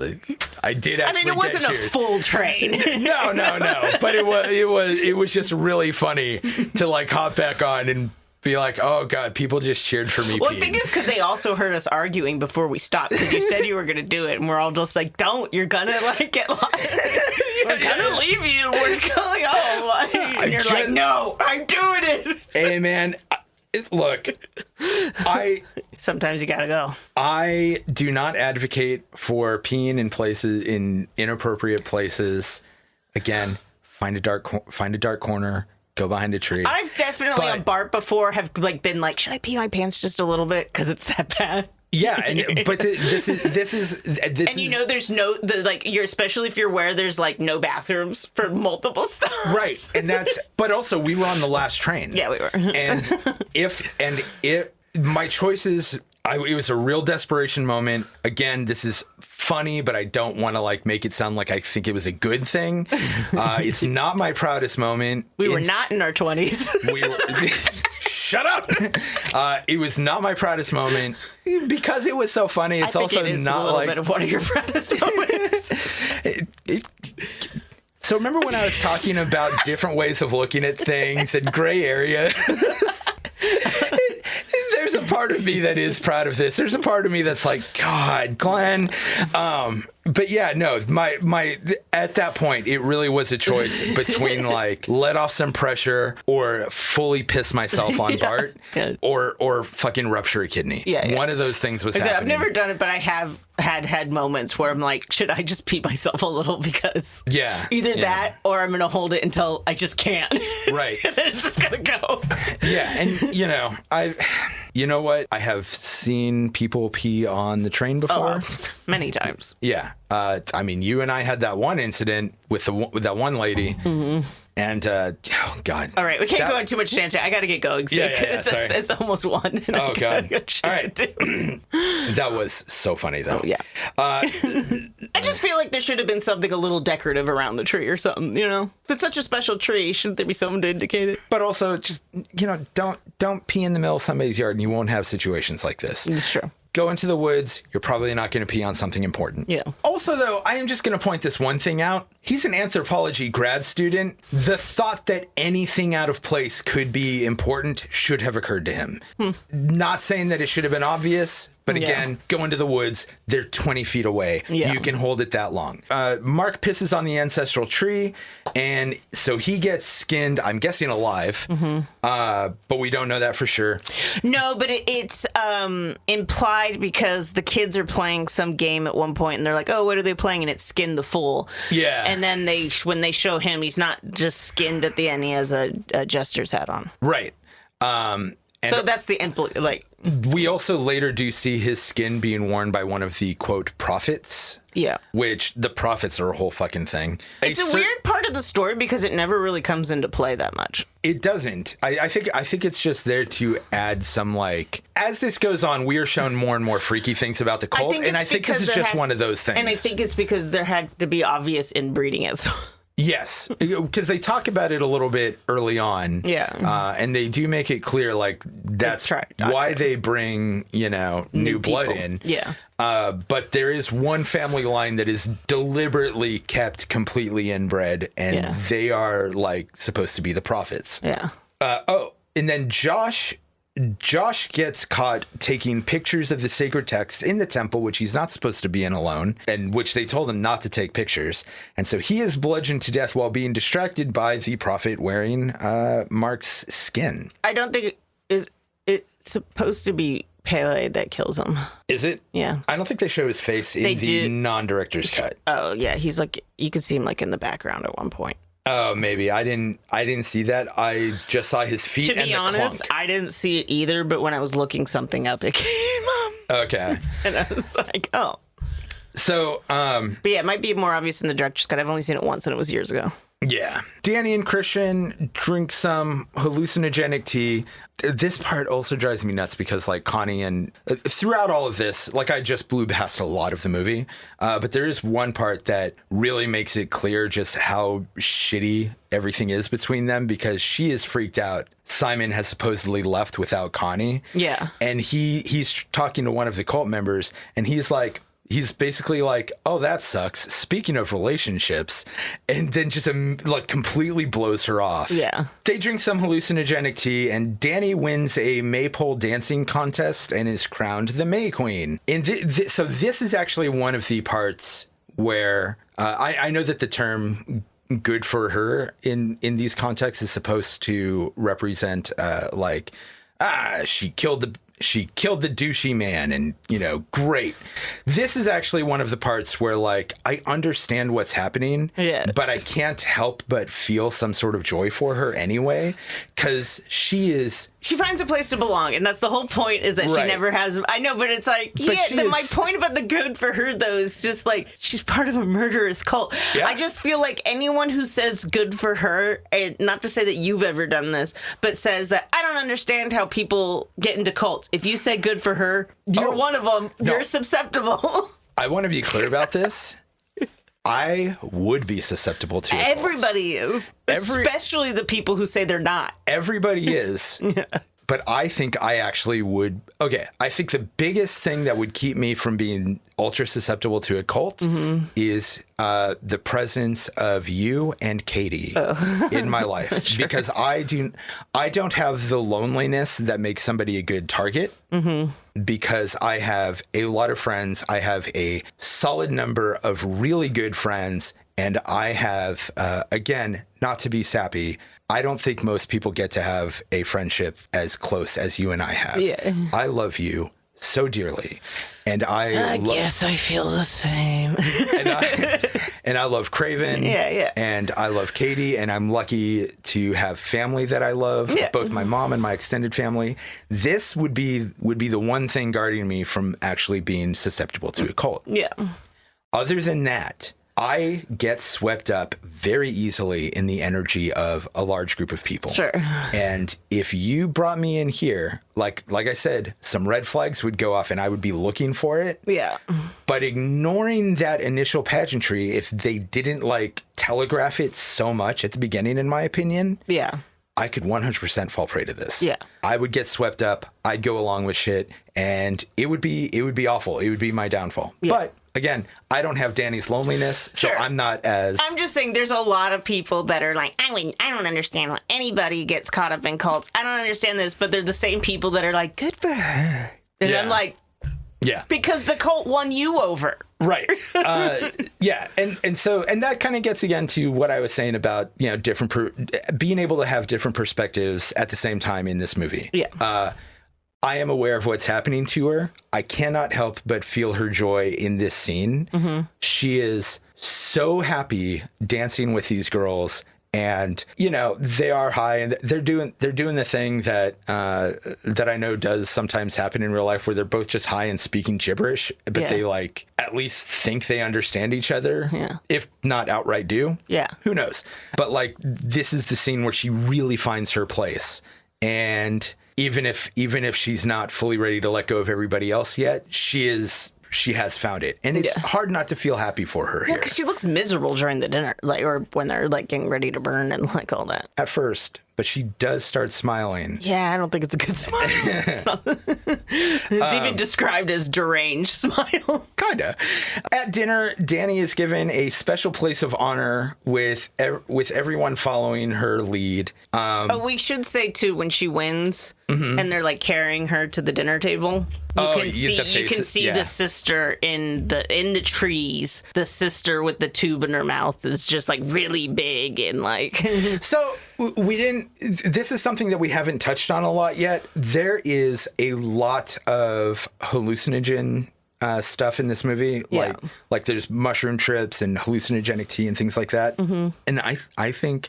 [SPEAKER 2] I did actually.
[SPEAKER 1] I mean, it wasn't a full train.
[SPEAKER 2] No. But it was just really funny to like hop back on and be like, oh God, people just cheered for me.
[SPEAKER 1] Well, the thing is, because they also heard us arguing before we stopped. Because you said you were going to do it, and we're all just like, don't. You're gonna like get lost. We're gonna leave you. We're going home. And you're like, no, I'm doing it.
[SPEAKER 2] Hey man. Look,
[SPEAKER 1] sometimes you gotta go.
[SPEAKER 2] I do not advocate for peeing in inappropriate places. Again, find a dark corner, go behind a tree.
[SPEAKER 1] I've definitely on BART before have like been like, should I pee my pants just a little bit because it's that bad?
[SPEAKER 2] Yeah, but this is
[SPEAKER 1] there's you're especially if you're where there's like no bathrooms for multiple stops.
[SPEAKER 2] Right, but also we were on the last train.
[SPEAKER 1] Yeah, we were.
[SPEAKER 2] And if my choices, it was a real desperation moment. Again, this is funny, but I don't want to like make it sound like I think it was a good thing. It's not my proudest moment.
[SPEAKER 1] We were not in our 20s.
[SPEAKER 2] We were. Shut up! It was not my proudest moment because it was so funny. It's also not
[SPEAKER 1] a little bit of one of your proudest moments.
[SPEAKER 2] So remember when I was talking about different ways of looking at things and gray areas? There's a part of me that is proud of this. There's a part of me that's like, God, Glenn. But yeah, no, my at that point, it really was a choice between like let off some pressure or fully piss myself on BART or fucking rupture a kidney.
[SPEAKER 1] Yeah.
[SPEAKER 2] One of those things was happening.
[SPEAKER 1] I've never done it, but I have had moments where I'm like, should I just pee myself a little because either that or I'm going to hold it until I just can't.
[SPEAKER 2] Right.
[SPEAKER 1] And then it's just going to go.
[SPEAKER 2] Yeah. And you know what? I have seen people pee on the train before.
[SPEAKER 1] Many times.
[SPEAKER 2] Yeah. I mean, you and I had that one incident with that one lady. Mm-hmm. And, oh, God.
[SPEAKER 1] All right. We can't go on too much tangent. I got to get going soon. It's almost 1.
[SPEAKER 2] Oh, God. All right. That was so funny, though.
[SPEAKER 1] Oh, yeah. I just feel like there should have been something a little decorative around the tree or something, If it's such a special tree, shouldn't there be something to indicate it?
[SPEAKER 2] But also, just, don't pee in the middle of somebody's yard and you won't have situations like this.
[SPEAKER 1] It's true.
[SPEAKER 2] Go into the woods, you're probably not going to pee on something important.
[SPEAKER 1] Yeah.
[SPEAKER 2] Also, though, I am just going to point this one thing out. He's an anthropology grad student. The thought that anything out of place could be important should have occurred to him. Not saying that it should have been obvious, but again, go into the woods. They're 20 feet away. Yeah. You can hold it that long. Mark pisses on the ancestral tree, and so he gets skinned, I'm guessing alive, but we don't know that for sure.
[SPEAKER 1] No, but it's implied because the kids are playing some game at one point, and they're like, oh, what are they playing? And it's Skin the Fool.
[SPEAKER 2] Yeah.
[SPEAKER 1] And then when they show him, he's not just skinned at the end. He has a jester's hat on.
[SPEAKER 2] Right.
[SPEAKER 1] So that's the
[SPEAKER 2] we also later do see his skin being worn by one of the quote prophets.
[SPEAKER 1] Yeah.
[SPEAKER 2] Which the prophets are a whole fucking thing.
[SPEAKER 1] It's a weird part of the story because it never really comes into play that much.
[SPEAKER 2] It doesn't. I think it's just there to add some like as this goes on, we are shown more and more freaky things about the cult, and I think this is just one of those things.
[SPEAKER 1] And I think it's because there had to be obvious inbreeding it. So.
[SPEAKER 2] Yes, because they talk about it a little bit early on.
[SPEAKER 1] Yeah.
[SPEAKER 2] And they do make it clear, like, that's why they bring, new blood in.
[SPEAKER 1] Yeah.
[SPEAKER 2] But there is one family line that is deliberately kept completely inbred, and they are, like, supposed to be the prophets.
[SPEAKER 1] Yeah.
[SPEAKER 2] And then Josh Josh gets caught taking pictures of the sacred text in the temple, which he's not supposed to be in alone, and which they told him not to take pictures. And so he is bludgeoned to death while being distracted by the prophet wearing Mark's skin.
[SPEAKER 1] I don't think it's supposed to be Pele that kills him.
[SPEAKER 2] Is it?
[SPEAKER 1] Yeah.
[SPEAKER 2] I don't think they show his face in the non-director's cut.
[SPEAKER 1] Oh, yeah. He's like, you could see him like in the background at one point.
[SPEAKER 2] Oh, maybe. I didn't see that. I just saw his feet and the clunk. To be honest,
[SPEAKER 1] I didn't see it either, but when I was looking something up, it came up.
[SPEAKER 2] Okay.
[SPEAKER 1] And I was like, oh.
[SPEAKER 2] So,
[SPEAKER 1] but yeah, it might be more obvious in the director's cut. I've only seen it once, and it was years ago.
[SPEAKER 2] Yeah. Danny and Christian drink some hallucinogenic tea. This part also drives me nuts because, like, Connie and throughout all of this, like, I just blew past a lot of the movie. But there is one part that really makes it clear just how shitty everything is between them, because she is freaked out. Simon has supposedly left without Connie.
[SPEAKER 1] Yeah.
[SPEAKER 2] And he's talking to one of the cult members, and he's basically like, oh, that sucks. Speaking of relationships, and then just like completely blows her off.
[SPEAKER 1] Yeah.
[SPEAKER 2] They drink some hallucinogenic tea, and Danny wins a maypole dancing contest and is crowned the May Queen. And so this is actually one of the parts where I know that the term "good for her" in these contexts is supposed to represent she killed the douchey man, and, you know, great. This is actually one of the parts where, like, I understand what's happening, but I can't help but feel some sort of joy for her anyway, because she finds a place to belong, and that's the whole point, is that she never has. I know, but it's like, my point about the good for her, though, is just like, she's part of a murderous cult. Yeah. I just feel like anyone who says good for her, and not to say that you've ever done this, but says that I don't understand how people get into cults. If you say good for her, you're one of them. No. You're susceptible. I want to be clear about this. I would be susceptible to it.
[SPEAKER 1] Everybody is. Especially the people who say they're not.
[SPEAKER 2] Everybody is. Yeah. But I think I actually would. Okay, I think the biggest thing that would keep me from being ultra susceptible to a cult is the presence of you and Katie in my life. Sure. Because I don't have the loneliness that makes somebody a good target. Because I have a lot of friends. I have a solid number of really good friends. And I have, again, not to be sappy, I don't think most people get to have a friendship as close as you and I have. Yeah. I love you so dearly. And I
[SPEAKER 1] guess I feel the same.
[SPEAKER 2] and I love Craven.
[SPEAKER 1] Yeah.
[SPEAKER 2] And I love Katie. And I'm lucky to have family that I love, both my mom and my extended family. This would be the one thing guarding me from actually being susceptible to a cult.
[SPEAKER 1] Yeah.
[SPEAKER 2] Other than that, I get swept up very easily in the energy of a large group of people.
[SPEAKER 1] Sure.
[SPEAKER 2] And if you brought me in here, like I said, some red flags would go off and I would be looking for it.
[SPEAKER 1] Yeah.
[SPEAKER 2] But ignoring that initial pageantry, if they didn't like telegraph it so much at the beginning, in my opinion.
[SPEAKER 1] Yeah.
[SPEAKER 2] I could 100% fall prey to this.
[SPEAKER 1] Yeah.
[SPEAKER 2] I would get swept up. I'd go along with shit, and it would be awful. It would be my downfall. Yeah. But again, I don't have Danny's loneliness, so I'm not as...
[SPEAKER 1] I'm just saying there's a lot of people that are like, I don't understand why anybody gets caught up in cults. I don't understand this, but they're the same people that are like, good for her. And I'm like,
[SPEAKER 2] yeah,
[SPEAKER 1] because the cult won you over.
[SPEAKER 2] Right. Yeah. And so that kind of gets again to what I was saying about, you know, being able to have different perspectives at the same time in this movie.
[SPEAKER 1] Yeah.
[SPEAKER 2] I am aware of what's happening to her. I cannot help but feel her joy in this scene. She is so happy dancing with these girls. And, you know, they are high and they're doing the thing that I know does sometimes happen in real life, where they're both just high and speaking gibberish, but they like at least think they understand each other.
[SPEAKER 1] Yeah.
[SPEAKER 2] If not outright do.
[SPEAKER 1] Yeah. Who
[SPEAKER 2] knows? But like, this is the scene where she really finds her place. And even if she's not fully ready to let go of everybody else yet, she has found it. And it's hard not to feel happy for her here.
[SPEAKER 1] Because she looks miserable during the dinner, like, or when they're like getting ready to burn and like all that.
[SPEAKER 2] At first. but she does start smiling.
[SPEAKER 1] Yeah, I don't think it's a good smile. It's even described as deranged smile.
[SPEAKER 2] Kinda. At dinner, Danny is given a special place of honor with everyone following her lead.
[SPEAKER 1] We should say too, when she wins and they're like carrying her to the dinner table, you can see the sister in the trees. The sister with the tube in her mouth is just like really big and like.
[SPEAKER 2] So we didn't. This is something that we haven't touched on a lot yet. There is a lot of hallucinogen stuff in this movie, like there's mushroom trips and hallucinogenic tea and things like that. And I think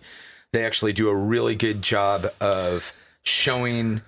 [SPEAKER 2] they actually do a really good job of showing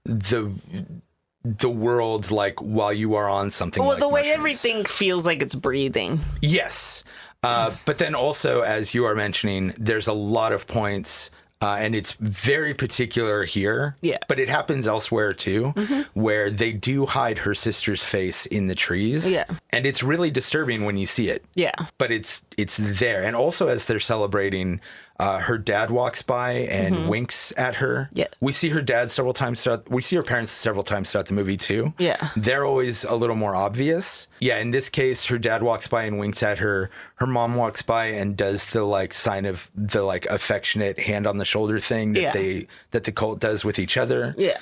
[SPEAKER 2] the world like while you are on something. Well, like the way mushrooms.
[SPEAKER 1] Everything feels like it's breathing.
[SPEAKER 2] Yes, but then also, as you are mentioning, there's a lot of points. And it's very particular here, but it happens elsewhere too, where they do hide her sister's face in the trees. Yeah. And it's really disturbing when you see it. Yeah. But it's there. And also as they're celebrating, her dad walks by and winks at her. Yeah. We see her dad several times we see her parents several times throughout the movie too. Yeah. They're always a little more obvious. Yeah, in this case, her dad walks by and winks at her. Her mom walks by and does the like sign of the like affectionate hand on the shoulder thing that that the cult does with each other. Yeah.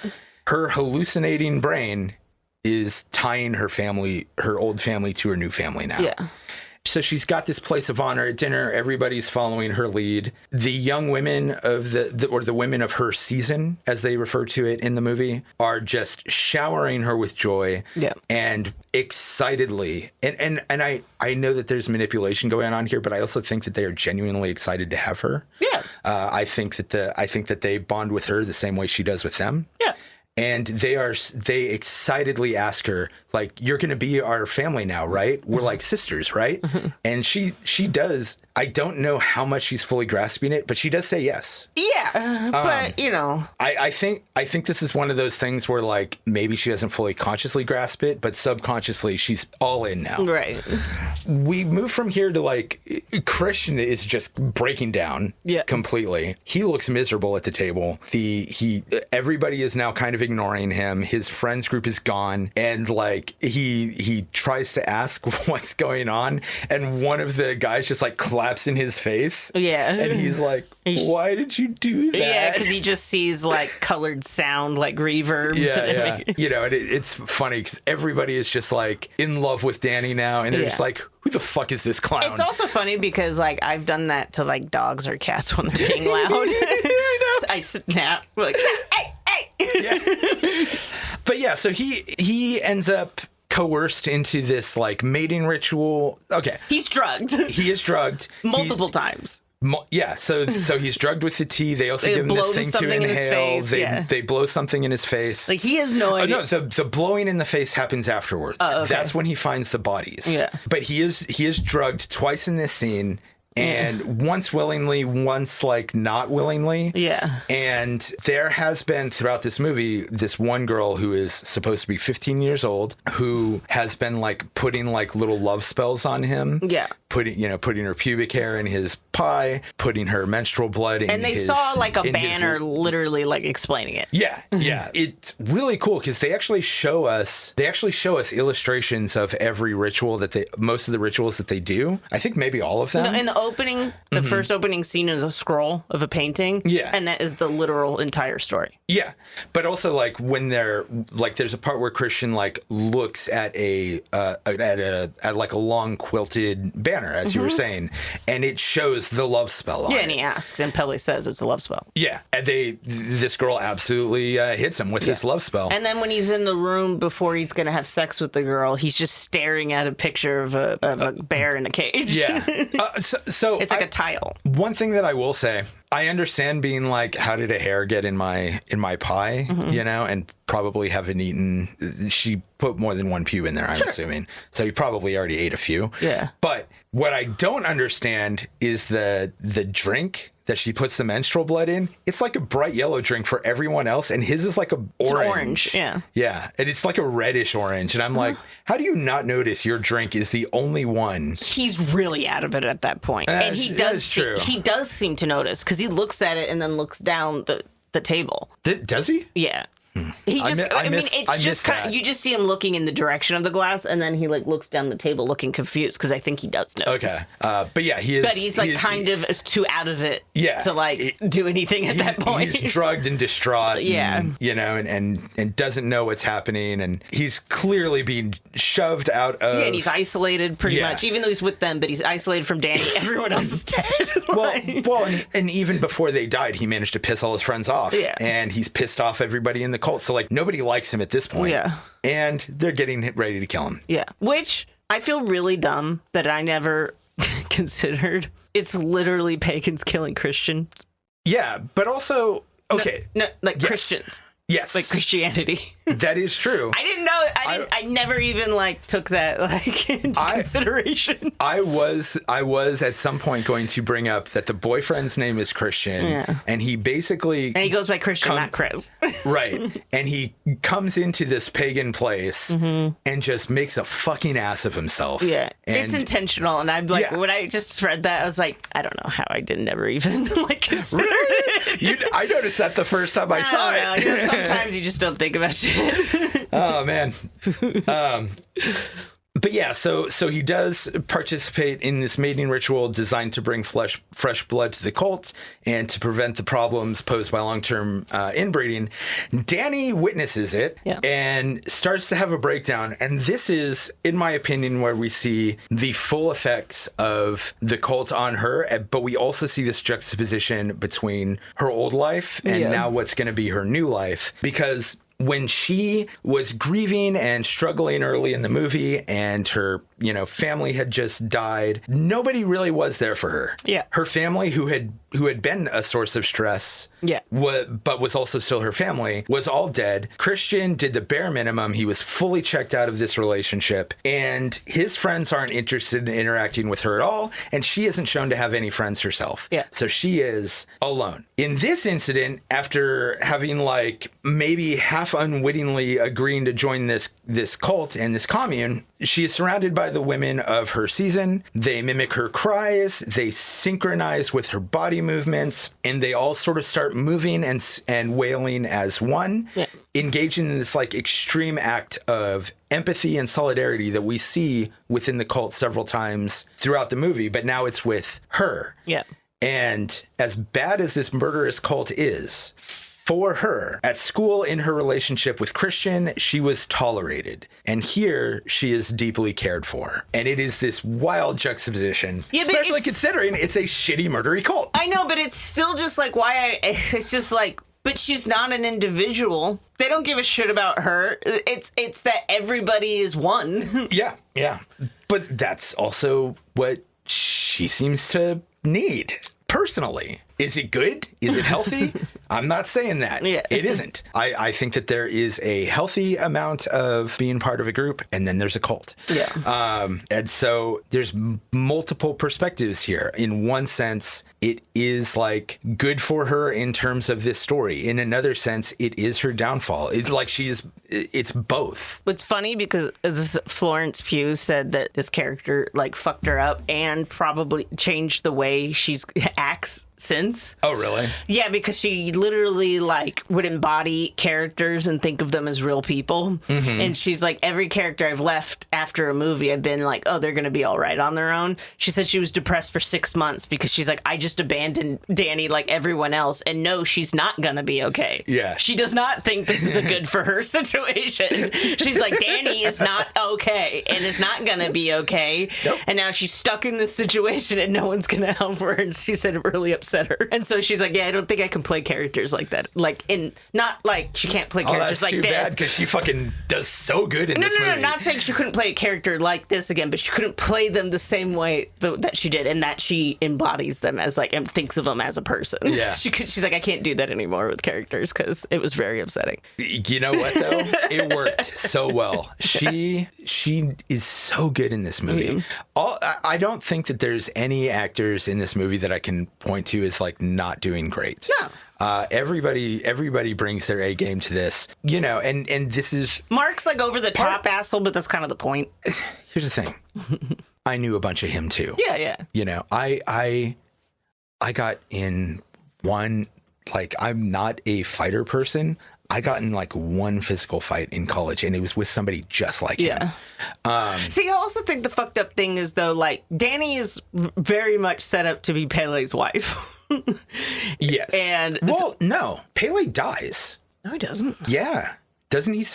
[SPEAKER 2] Her hallucinating brain is tying her old family to her new family now. Yeah. So she's got this place of honor at dinner. Everybody's following her lead. The young women of the women of her season, as they refer to it in the movie, are just showering her with joy and excitedly. And I know that there's manipulation going on here, but I also think that they are genuinely excited to have her. Yeah. I think that they bond with her the same way she does with them. Yeah. And they excitedly ask her, like, you're going to be our family now, right? We're like sisters, right? And she does. I don't know how much she's fully grasping it, but she does say yes. Yeah, but, you know. I think this is one of those things where, like, maybe she doesn't fully consciously grasp it, but subconsciously she's all in now. Right. We move from here to, like, Christian is just breaking down completely. He looks miserable at the table. Everybody is now kind of ignoring him. His friends group is gone, and, like, he tries to ask what's going on, and one of the guys just, like, claps in his face. Yeah. And he's like, why did you do that? Yeah, because he just sees like colored sound, like reverbs. Yeah. You know, and it's funny because everybody is just like in love with Danny now. And they're just like, who the fuck is this clown? It's also funny because like I've done that to like dogs or cats when they're being loud. I snap like, hey. Yeah. But yeah, so he ends up coerced into this like mating ritual. Okay. He's drugged. He is drugged. Multiple times. Yeah, so he's drugged with the tea. They also give him this thing to inhale. They blow something in his face. Like he has no idea. No, the blowing in the face happens afterwards. Okay. That's when he finds the bodies. Yeah. But he is drugged twice in this scene. And once willingly, once like not willingly. Yeah. And there has been throughout this movie, this one girl who is supposed to be 15 years old who has been like putting like little love spells on him. Yeah. Putting her pubic hair in his pie, putting her menstrual blood in his... And they saw like a banner literally like explaining it. Yeah. Yeah. It's really cool because they actually show us illustrations of every ritual most of the rituals that they do. I think maybe all of them. No, in the first opening scene is a scroll of a painting. Yeah. And that is the literal entire story. Yeah. But also like when they're like, there's a part where Christian like looks at at like a long quilted banner, as you were saying, and it shows the love spell on it. Yeah, and he asks, and Pele says it's a love spell. Yeah. And this girl absolutely hits him with this love spell. And then when he's in the room before he's going to have sex with the girl, he's just staring at a picture of a bear in a cage. Yeah. So it's like a tile. One thing that I will say, I understand being like, how did a hair get in my pie, you know, and probably haven't eaten. She put more than one pube in there, I'm assuming. So you probably already ate a few. Yeah. But what I don't understand is the drink that she puts the menstrual blood in. It's like a bright yellow drink for everyone else, and his is like it's orange. Yeah. Yeah. And it's like a reddish orange. And I'm like, how do you not notice your drink is the only one? He's really out of it at that point. And he does seem to notice because he looks at it and then looks down
[SPEAKER 1] the table.
[SPEAKER 2] Does he?
[SPEAKER 1] Yeah. He just, it's just kind of, you just see him looking in the direction of the glass, and then he like looks down the table looking confused because I think he does notice.
[SPEAKER 2] Okay. But yeah, he is.
[SPEAKER 1] But he's like kind of too out of it to like do anything at that point.
[SPEAKER 2] He's drugged and distraught.
[SPEAKER 1] Yeah.
[SPEAKER 2] And, you know, and doesn't know what's happening. And he's clearly being shoved out of.
[SPEAKER 1] Yeah, and he's isolated pretty much, even though he's with them, but he's isolated from Danny. Everyone else is dead.
[SPEAKER 2] And even before they died, he managed to piss all his friends off.
[SPEAKER 1] Yeah.
[SPEAKER 2] And he's pissed off everybody in the cult. So like nobody likes him at this point.
[SPEAKER 1] Yeah.
[SPEAKER 2] And they're getting ready to kill him.
[SPEAKER 1] Yeah. Which I feel really dumb that I never considered. It's literally pagans killing Christians.
[SPEAKER 2] Yeah, but also okay.
[SPEAKER 1] No, like Christians.
[SPEAKER 2] Yes.
[SPEAKER 1] Like Christianity.
[SPEAKER 2] That is true.
[SPEAKER 1] I didn't know. I never even like took that like into consideration.
[SPEAKER 2] I was at some point going to bring up that the boyfriend's name is Christian, and he basically
[SPEAKER 1] he goes by Christian, not Chris.
[SPEAKER 2] Right, and he comes into this pagan place and just makes a fucking ass of himself.
[SPEAKER 1] Yeah,
[SPEAKER 2] and
[SPEAKER 1] it's intentional. And I'm like, when I just read that, I was like, I don't know how I didn't ever even like consider it.
[SPEAKER 2] I noticed that the first time I saw it.
[SPEAKER 1] You know, sometimes you just don't think about shit.
[SPEAKER 2] Oh man. But yeah, so he does participate in this mating ritual designed to bring fresh blood to the cult and to prevent the problems posed by long-term inbreeding. Danny witnesses it and starts to have a breakdown. And this is, in my opinion, where we see the full effects of the cult on her. But we also see this juxtaposition between her old life and now what's going to be her new life. Because when she was grieving and struggling early in the movie and her, family had just died, nobody really was there for her.
[SPEAKER 1] Yeah.
[SPEAKER 2] Her family, who had been a source of stress, but was also still her family, was all dead. Christian did the bare minimum. He was fully checked out of this relationship, and his friends aren't interested in interacting with her at all, and she isn't shown to have any friends herself.
[SPEAKER 1] Yeah.
[SPEAKER 2] So she is alone. In this incident, after having like maybe half unwittingly agreeing to join this cult and this commune, she is surrounded by the women of her season. They mimic her cries, they synchronize with her body movements, and they all sort of start moving and wailing as one, engaging in this like extreme act of empathy and solidarity that we see within the cult several times throughout the movie, but now it's with her.
[SPEAKER 1] Yeah.
[SPEAKER 2] And as bad as this murderous cult is, for her, at school, in her relationship with Christian, she was tolerated. And here, she is deeply cared for. And it is this wild juxtaposition, especially considering it's a shitty, murdery cult.
[SPEAKER 1] I know, but it's still just like it's just like, but she's not an individual. They don't give a shit about her. It's that everybody is one. Yeah. But that's also what she seems to need. Personally, is it good? Is it healthy? I'm not saying that. Yeah. It isn't. I think that there is a healthy amount of being part of a group, and then there's a cult. Yeah. And so there's multiple perspectives here. In one sense, it is like good for her in terms of this story. In another sense, it is her downfall. It's like it's both. It's funny because Florence Pugh said that this character like fucked her up and probably changed the way she acts since.
[SPEAKER 2] Oh, really?
[SPEAKER 1] Yeah, because she literally like would embody characters and think of them as real people. Mm-hmm. And she's like, every character I've left after a movie, I've been like, oh, they're going to be all right on their own. She said she was depressed for 6 months because she's like, I just abandoned Danny like everyone else. And no, she's not going to be okay. Yeah. She does not think this is a good for her situation. She's like, Danny is not okay and is not going to be okay. Nope. And now she's stuck in this situation and no one's going to help her. And she said it really upset her. And so she's like, yeah, I don't think I can play characters like that. Like, not like she can't play characters like this.
[SPEAKER 2] That's too bad because she fucking does so good in this movie.
[SPEAKER 1] No, not saying she couldn't play a character like this again, but she couldn't play them the same way that she did, and that she embodies them as like, and thinks of them as a person. Yeah. She's like, I can't do that anymore with characters because it was very upsetting.
[SPEAKER 2] You know what, though? It worked so well. She is so good in this movie. Mm-hmm. I don't think that there's any actors in this movie that I can point to as like not doing great. No. Everybody brings their A game to this, and this is
[SPEAKER 1] Mark's like over the top asshole, but that's kind of the point.
[SPEAKER 2] Here's the thing. I knew a bunch of him too.
[SPEAKER 1] Yeah.
[SPEAKER 2] I got in one like, I'm not a fighter person. I got in like one physical fight in college, and it was with somebody just like him.
[SPEAKER 1] See, I also think the fucked up thing is, though, like, Danny is very much set up to be Pele's wife.
[SPEAKER 2] Yes.
[SPEAKER 1] And
[SPEAKER 2] well, no, Pele dies.
[SPEAKER 1] no, he doesn't.
[SPEAKER 2] Yeah. Doesn't he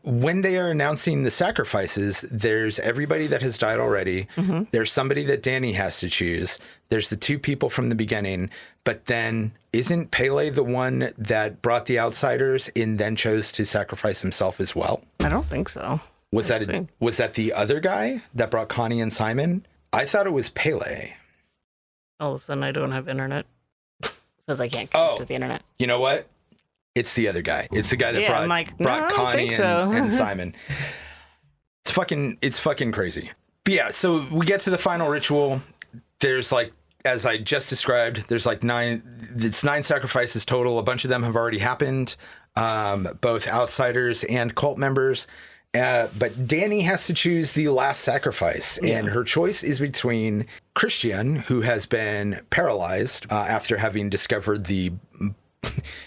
[SPEAKER 2] when they are announcing the sacrifices, there's everybody that has died already. Mm-hmm. There's somebody that Danny has to choose. There's the two people from the beginning, but then isn't Pele the one that brought the outsiders and then chose to sacrifice himself as well?
[SPEAKER 1] I don't think so.
[SPEAKER 2] Was that the other guy that brought Connie and Simon? I thought it was Pele.
[SPEAKER 1] All of a sudden I don't have internet. Says I can't connect to the internet.
[SPEAKER 2] You know what? It's the other guy. It's the guy that brought Connie and Simon. It's fucking crazy. But yeah, so we get to the final ritual. There's like, as I just described, there's like 9 sacrifices total. A bunch of them have already happened, both outsiders and cult members. But Danny has to choose the last sacrifice, and her choice is between Christian, who has been paralyzed after having discovered the...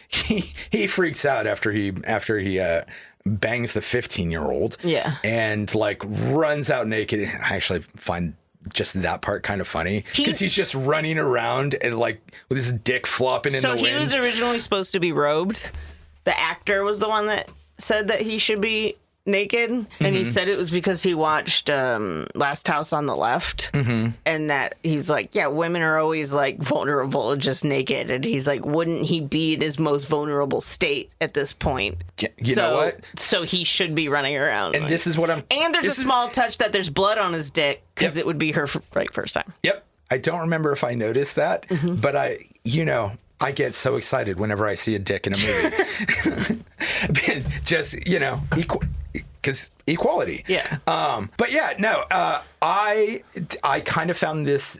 [SPEAKER 2] he freaks out after he bangs the 15-year-old. Yeah. And like runs out naked. I actually find just that part kind of funny because he's just running around and like with his dick flopping in the wind. So he was originally supposed to be robed. The actor was the one that said that he should be naked, and he said it was because he watched Last House on the Left, and that he's like, yeah, women are always like vulnerable just naked, and he's like, wouldn't he be in his most vulnerable state at this point? You know what? So he should be running around. And like, this is what I'm... And there's a small touch that there's blood on his dick, because it would be her first time. Yep. I don't remember if I noticed that, but I get so excited whenever I see a dick in a movie. Just, because equality. Yeah. But yeah, no, I kind of found this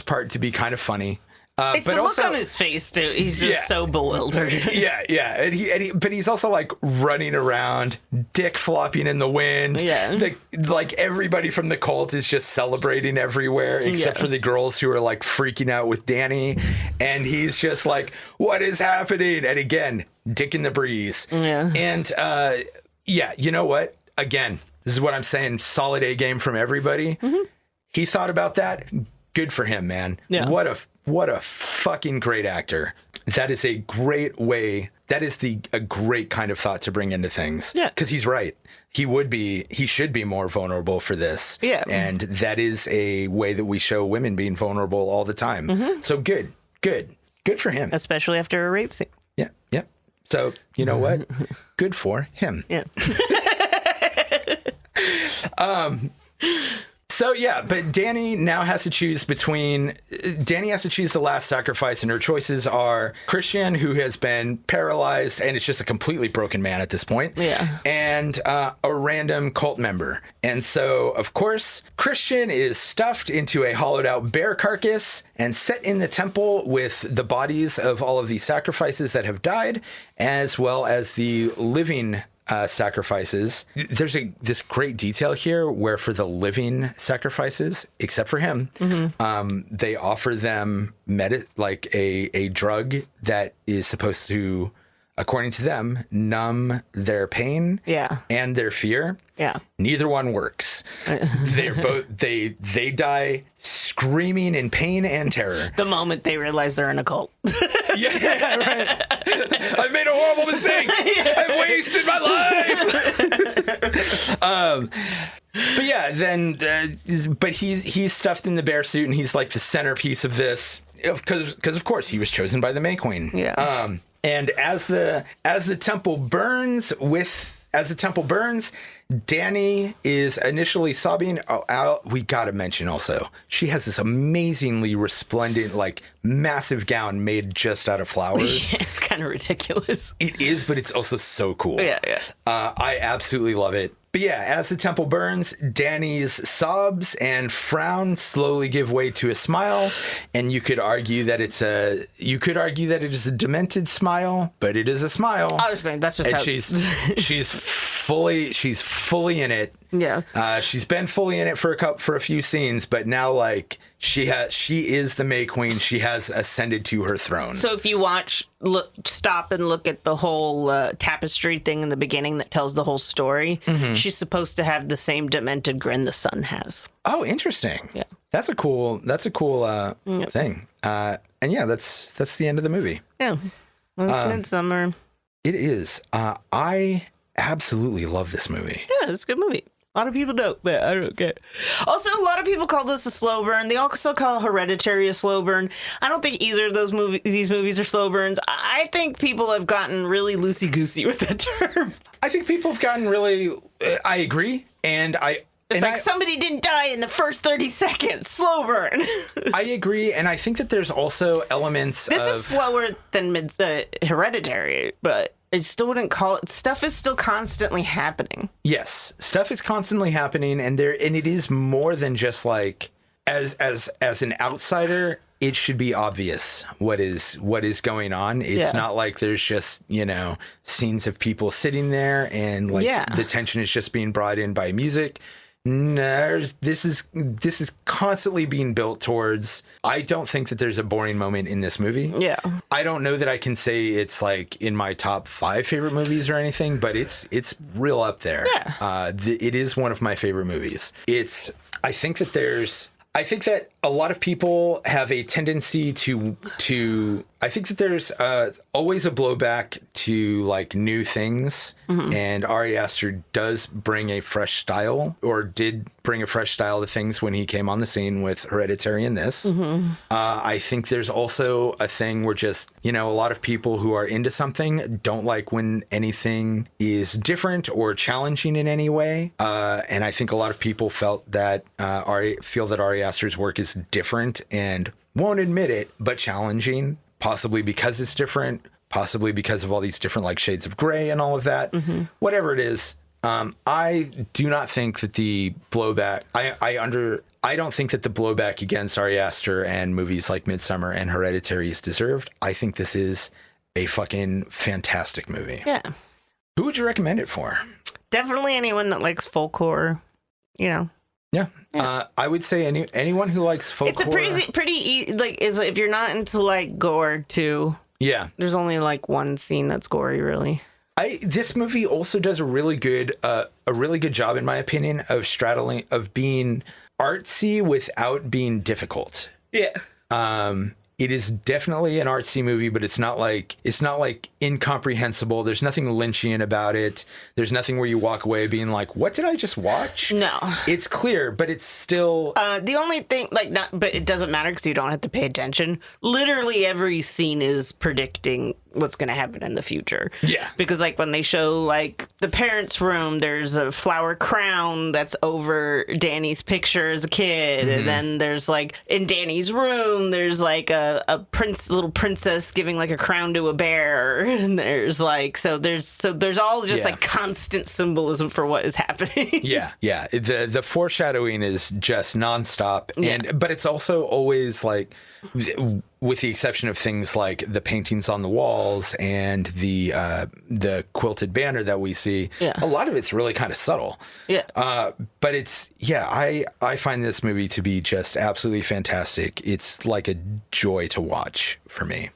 [SPEAKER 2] part to be kind of funny. It's but the look on his face too. He's just so bewildered. Yeah. But he's also like running around, dick flopping in the wind. Yeah. Like everybody from the cult is just celebrating everywhere, except for the girls who are like freaking out with Danny. And he's just like, what is happening? And again, dick in the breeze. Yeah. And you know what? Again, this is what I'm saying. Solid A game from everybody. He thought about that. Good for him, man. Yeah. What a fucking great actor. That is a great way. That is a great kind of thought to bring into things. Yeah. Because he's right. He should be more vulnerable for this. Yeah. And that is a way that we show women being vulnerable all the time. So good for him. Especially after a rape scene. Yeah. Yeah. So, you know what? Good for him. Yeah. So yeah, but Danny now has to choose the last sacrifice, and her choices are Christian, who has been paralyzed and is just a completely broken man at this point. Yeah. And a random cult member. And so, of course, Christian is stuffed into a hollowed out bear carcass and set in the temple with the bodies of all of these sacrifices that have died, as well as the living sacrifices. There's this great detail here where for the living sacrifices, except for him, they offer them a drug that is supposed to, according to them, numb their pain and their fear. Yeah. Neither one works. They die screaming in pain and terror. The moment they realize they're in a cult. Yeah, right. I've made a horrible mistake. I've wasted my life. But yeah, then but he's stuffed in the bear suit, and he's like the centerpiece of this because of course he was chosen by the May Queen. Yeah. And as the temple burns, Danny is initially sobbing out. We gotta mention also, she has this amazingly resplendent, like massive gown made just out of flowers. It's kind of ridiculous. It is, but it's also so cool. Yeah. I absolutely love it. But yeah, as the temple burns, Danny's sobs and frown slowly give way to a smile, and you could argue that it is a demented smile, but it is a smile. I was saying that's just how she's fully in it.
[SPEAKER 1] Yeah.
[SPEAKER 2] She's been fully in it for a few scenes, but now like she is the May Queen. She has ascended to her throne.
[SPEAKER 1] So if you stop and look at the whole tapestry thing in the beginning that tells the whole story, she's supposed to have the same demented grin the sun has.
[SPEAKER 2] Oh, interesting.
[SPEAKER 1] Yeah.
[SPEAKER 2] That's a cool thing. And yeah, that's the end of the movie.
[SPEAKER 1] Yeah. It's Midsommar.
[SPEAKER 2] It is. I absolutely love this movie.
[SPEAKER 1] Yeah, it's a good movie. A lot of people don't, but I don't get it. Also, a lot of people call this a slow burn. They also call Hereditary a slow burn. I don't think either of these movies are slow burns. I think people have gotten really loosey-goosey with that term.
[SPEAKER 2] I think people have gotten really... I agree.
[SPEAKER 1] Somebody didn't die in the first 30 seconds. Slow burn.
[SPEAKER 2] I agree. And I think that there's also elements
[SPEAKER 1] This is slower than Hereditary, but... I still wouldn't call it. Stuff is still constantly happening. Yes,
[SPEAKER 2] stuff is constantly happening, and it is more than just like as an outsider, it should be obvious what is going on. It's not like there's just scenes of people sitting there and the tension is just being brought in by music. No, this is constantly being built towards. I don't think that there's a boring moment in this movie.
[SPEAKER 1] Yeah.
[SPEAKER 2] I don't know that I can say it's like in my top 5 favorite movies or anything, but it's real up there.
[SPEAKER 1] Yeah.
[SPEAKER 2] It is one of my favorite movies. I think that a lot of people have a tendency to I think that there's always a blowback to like new things, and Ari Aster does bring a fresh style, or did bring a fresh style to things when he came on the scene with Hereditary and this. I think there's also a thing where just a lot of people who are into something don't like when anything is different or challenging in any way, and I think a lot of people feel that Ari Aster's work is different and won't admit it, but challenging, possibly because it's different, possibly because of all these different like shades of gray and all of that. Whatever it is, I do not think that the blowback I don't think that the blowback against Ari Aster and movies like Midsommar and Hereditary is deserved. I think this is a fucking fantastic movie.
[SPEAKER 1] Yeah.
[SPEAKER 2] Who would you recommend it for?
[SPEAKER 1] Definitely anyone that likes folk horror, Yeah.
[SPEAKER 2] I would say anyone who likes folk horror.
[SPEAKER 1] It's a pretty if you're not into like gore too.
[SPEAKER 2] Yeah.
[SPEAKER 1] There's only like one scene that's gory, really.
[SPEAKER 2] This movie also does a really good job, in my opinion, of being artsy without being difficult.
[SPEAKER 1] Yeah.
[SPEAKER 2] It is definitely an artsy movie, but it's not like incomprehensible. There's nothing Lynchian about it. There's nothing where you walk away being like, "What did I just watch?"
[SPEAKER 1] No,
[SPEAKER 2] it's clear, but it's still
[SPEAKER 1] the only thing but it doesn't matter because you don't have to pay attention. Literally every scene is predicting what's going to happen in the future.
[SPEAKER 2] Yeah,
[SPEAKER 1] because like when they show like the parents' room, there's a flower crown that's over Danny's picture as a kid, and then there's like in Danny's room, there's like a little princess giving like a crown to a bear, and there's all just like constant symbolism for what is happening.
[SPEAKER 2] yeah the foreshadowing is just nonstop, but it's also always like, with the exception of things like the paintings on the walls and the quilted banner that we see, a lot of it's really kind of subtle. But I find this movie to be just absolutely fantastic. It's like a joy to watch for me.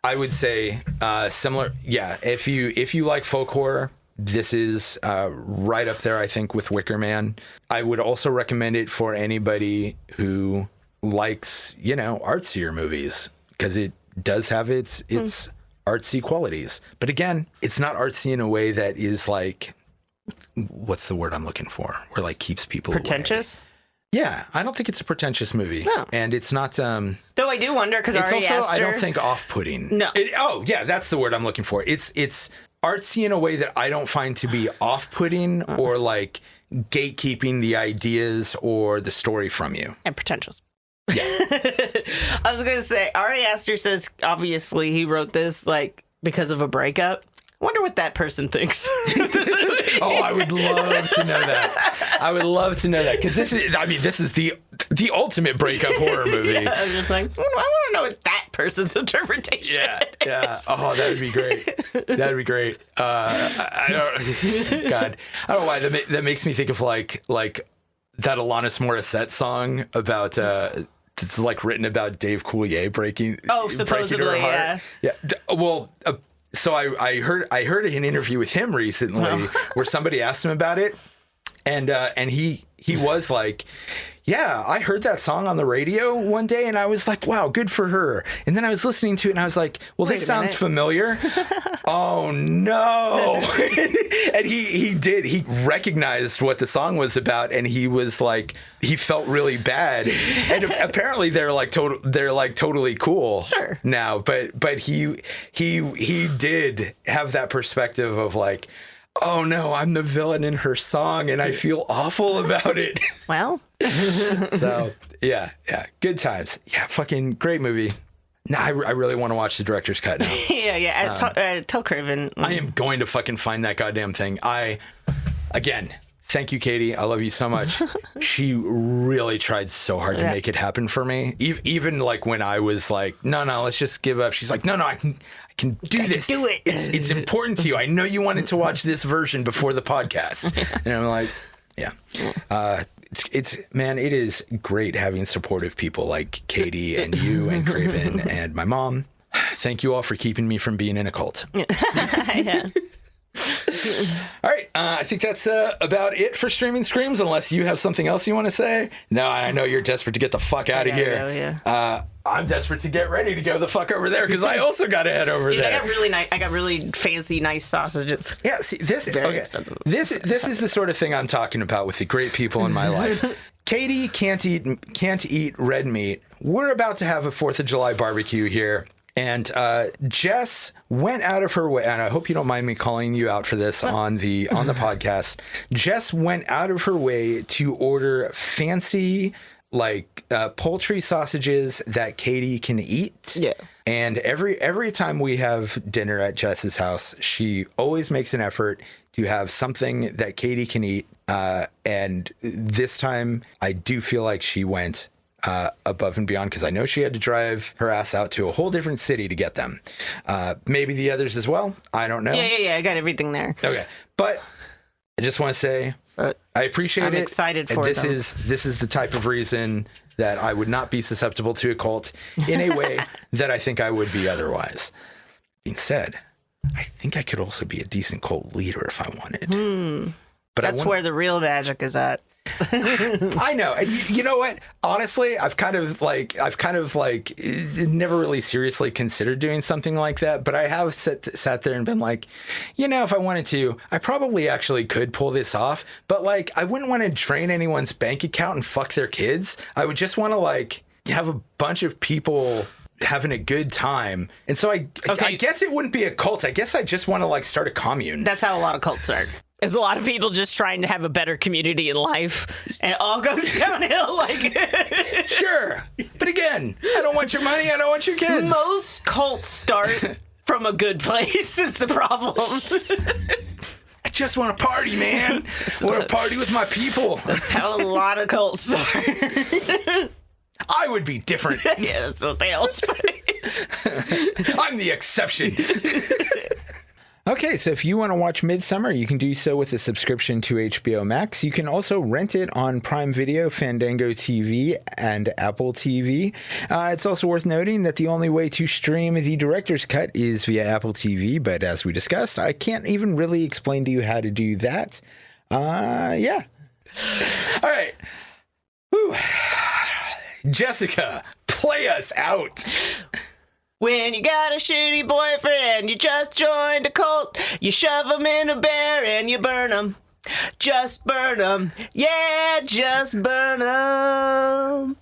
[SPEAKER 2] I would say similar. Yeah, if you like folk horror, this is right up there, I think, with Wicker Man. I would also recommend it for anybody who likes, artsier movies, because it does have its artsy qualities. But again, it's not artsy in a way that is like, what's the word I'm looking for? Where like keeps people
[SPEAKER 1] pretentious?
[SPEAKER 2] Away. Yeah, I don't think it's a pretentious movie. No. And it's not...
[SPEAKER 1] Though I do wonder, because Ari Aster...
[SPEAKER 2] It's also, I don't think, off-putting.
[SPEAKER 1] No.
[SPEAKER 2] That's the word I'm looking for. It's artsy in a way that I don't find to be off-putting or like gatekeeping the ideas or the story from you.
[SPEAKER 1] And pretentious.
[SPEAKER 2] Yeah.
[SPEAKER 1] I was going to say, Ari Aster says, obviously, he wrote this like because of a breakup. I wonder what that person thinks.
[SPEAKER 2] I would love to know that. I would love to know that, because this is the ultimate breakup horror movie.
[SPEAKER 1] Yeah, I'm just like, I want to know what that person's interpretation.
[SPEAKER 2] Yeah. Oh, that would be great. That'd be great. I don't. God, I don't know why that makes me think of like that Alanis Morissette song about. It's like written about Dave Coulier breaking.
[SPEAKER 1] Oh, supposedly,
[SPEAKER 2] breaking her heart. Yeah. Well, so I heard an interview with him recently where somebody asked him about it, and he was like, yeah, I heard that song on the radio one day and I was like, wow, good for her. And then I was listening to it and I was like, well, this sounds familiar. Oh no. And he recognized what the song was about and he was like, he felt really bad. And apparently they're like totally cool now. But he did have that perspective of like, oh no, I'm the villain in her song and I feel awful about it.
[SPEAKER 1] Well.
[SPEAKER 2] So yeah, good times. Yeah, fucking great movie. No, I really want to watch the director's cut now.
[SPEAKER 1] Tell Craven.
[SPEAKER 2] I am going to fucking find that goddamn thing. Again, thank you, Katie. I love you so much. She really tried so hard to make it happen for me. Even like when I was like, no, let's just give up. She's like, no, I can do this.
[SPEAKER 1] Do it.
[SPEAKER 2] It's important to you. I know you wanted to watch this version before the podcast. And I'm like, yeah. It's man, it is great having supportive people like Katie and you and Craven and my mom. Thank you all for keeping me from being in a cult.
[SPEAKER 1] Yeah.
[SPEAKER 2] All right, I think that's about it for Streaming Screams, unless you have something else you want to say. No, I know you're desperate to get the fuck out of here.
[SPEAKER 1] Go, yeah.
[SPEAKER 2] I'm desperate to get ready to go the fuck over there because I also got to head over there.
[SPEAKER 1] I got really fancy, nice sausages.
[SPEAKER 2] Yeah, see, this
[SPEAKER 1] Very expensive.
[SPEAKER 2] This is the sort of thing I'm talking about with the great people in my life. Katie can't eat red meat. We're about to have a 4th of July barbecue here. And Jess went out of her way, and I hope you don't mind me calling you out for this on the podcast. Jess went out of her way to order fancy poultry sausages that Katie can eat. Yeah. And every time we have dinner at Jess's house, she always makes an effort to have something that Katie can eat. And this time, I do feel like she went above and beyond because I know she had to drive her ass out to a whole different city to get them. Maybe the others as well. I don't know.
[SPEAKER 1] Yeah. I got everything there.
[SPEAKER 2] Okay, but I just want to say I appreciate it.
[SPEAKER 1] I'm excited for
[SPEAKER 2] this. This is the type of reason that I would not be susceptible to a cult in a way that I think I would be otherwise. Being said, I think I could also be a decent cult leader if I wanted. But
[SPEAKER 1] that's where the real magic is at.
[SPEAKER 2] I know. And you know what? Honestly, I've kind of never really seriously considered doing something like that. But I have sat there and been like, if I wanted to, I probably actually could pull this off. But I wouldn't want to drain anyone's bank account and fuck their kids. I would just want to have a bunch of people having a good time. And so I guess it wouldn't be a cult. I guess I just want to start a commune.
[SPEAKER 1] That's how a lot of cults start. It's a lot of people just trying to have a better community in life, and it all goes downhill.
[SPEAKER 2] Sure, but again, I don't want your money. I don't want your kids.
[SPEAKER 1] Most cults start from a good place. Is the problem?
[SPEAKER 2] I just want to party, man. I want to party with my people.
[SPEAKER 1] That's how a lot of cults start.
[SPEAKER 2] I would be different.
[SPEAKER 1] Yeah, that's what they all say.
[SPEAKER 2] I'm the exception. Okay, so if you want to watch Midsommar, you can do so with a subscription to HBO Max. You can also rent it on Prime Video, Fandango TV, and Apple TV. It's also worth noting that the only way to stream the director's cut is via Apple TV, but as we discussed, I can't even really explain to you how to do that. Yeah. All right. Whew. Jessica, play us out.
[SPEAKER 1] When you got a shitty boyfriend and you just joined a cult, you shove him in a bear and you burn him. Just burn him. Yeah, just burn him.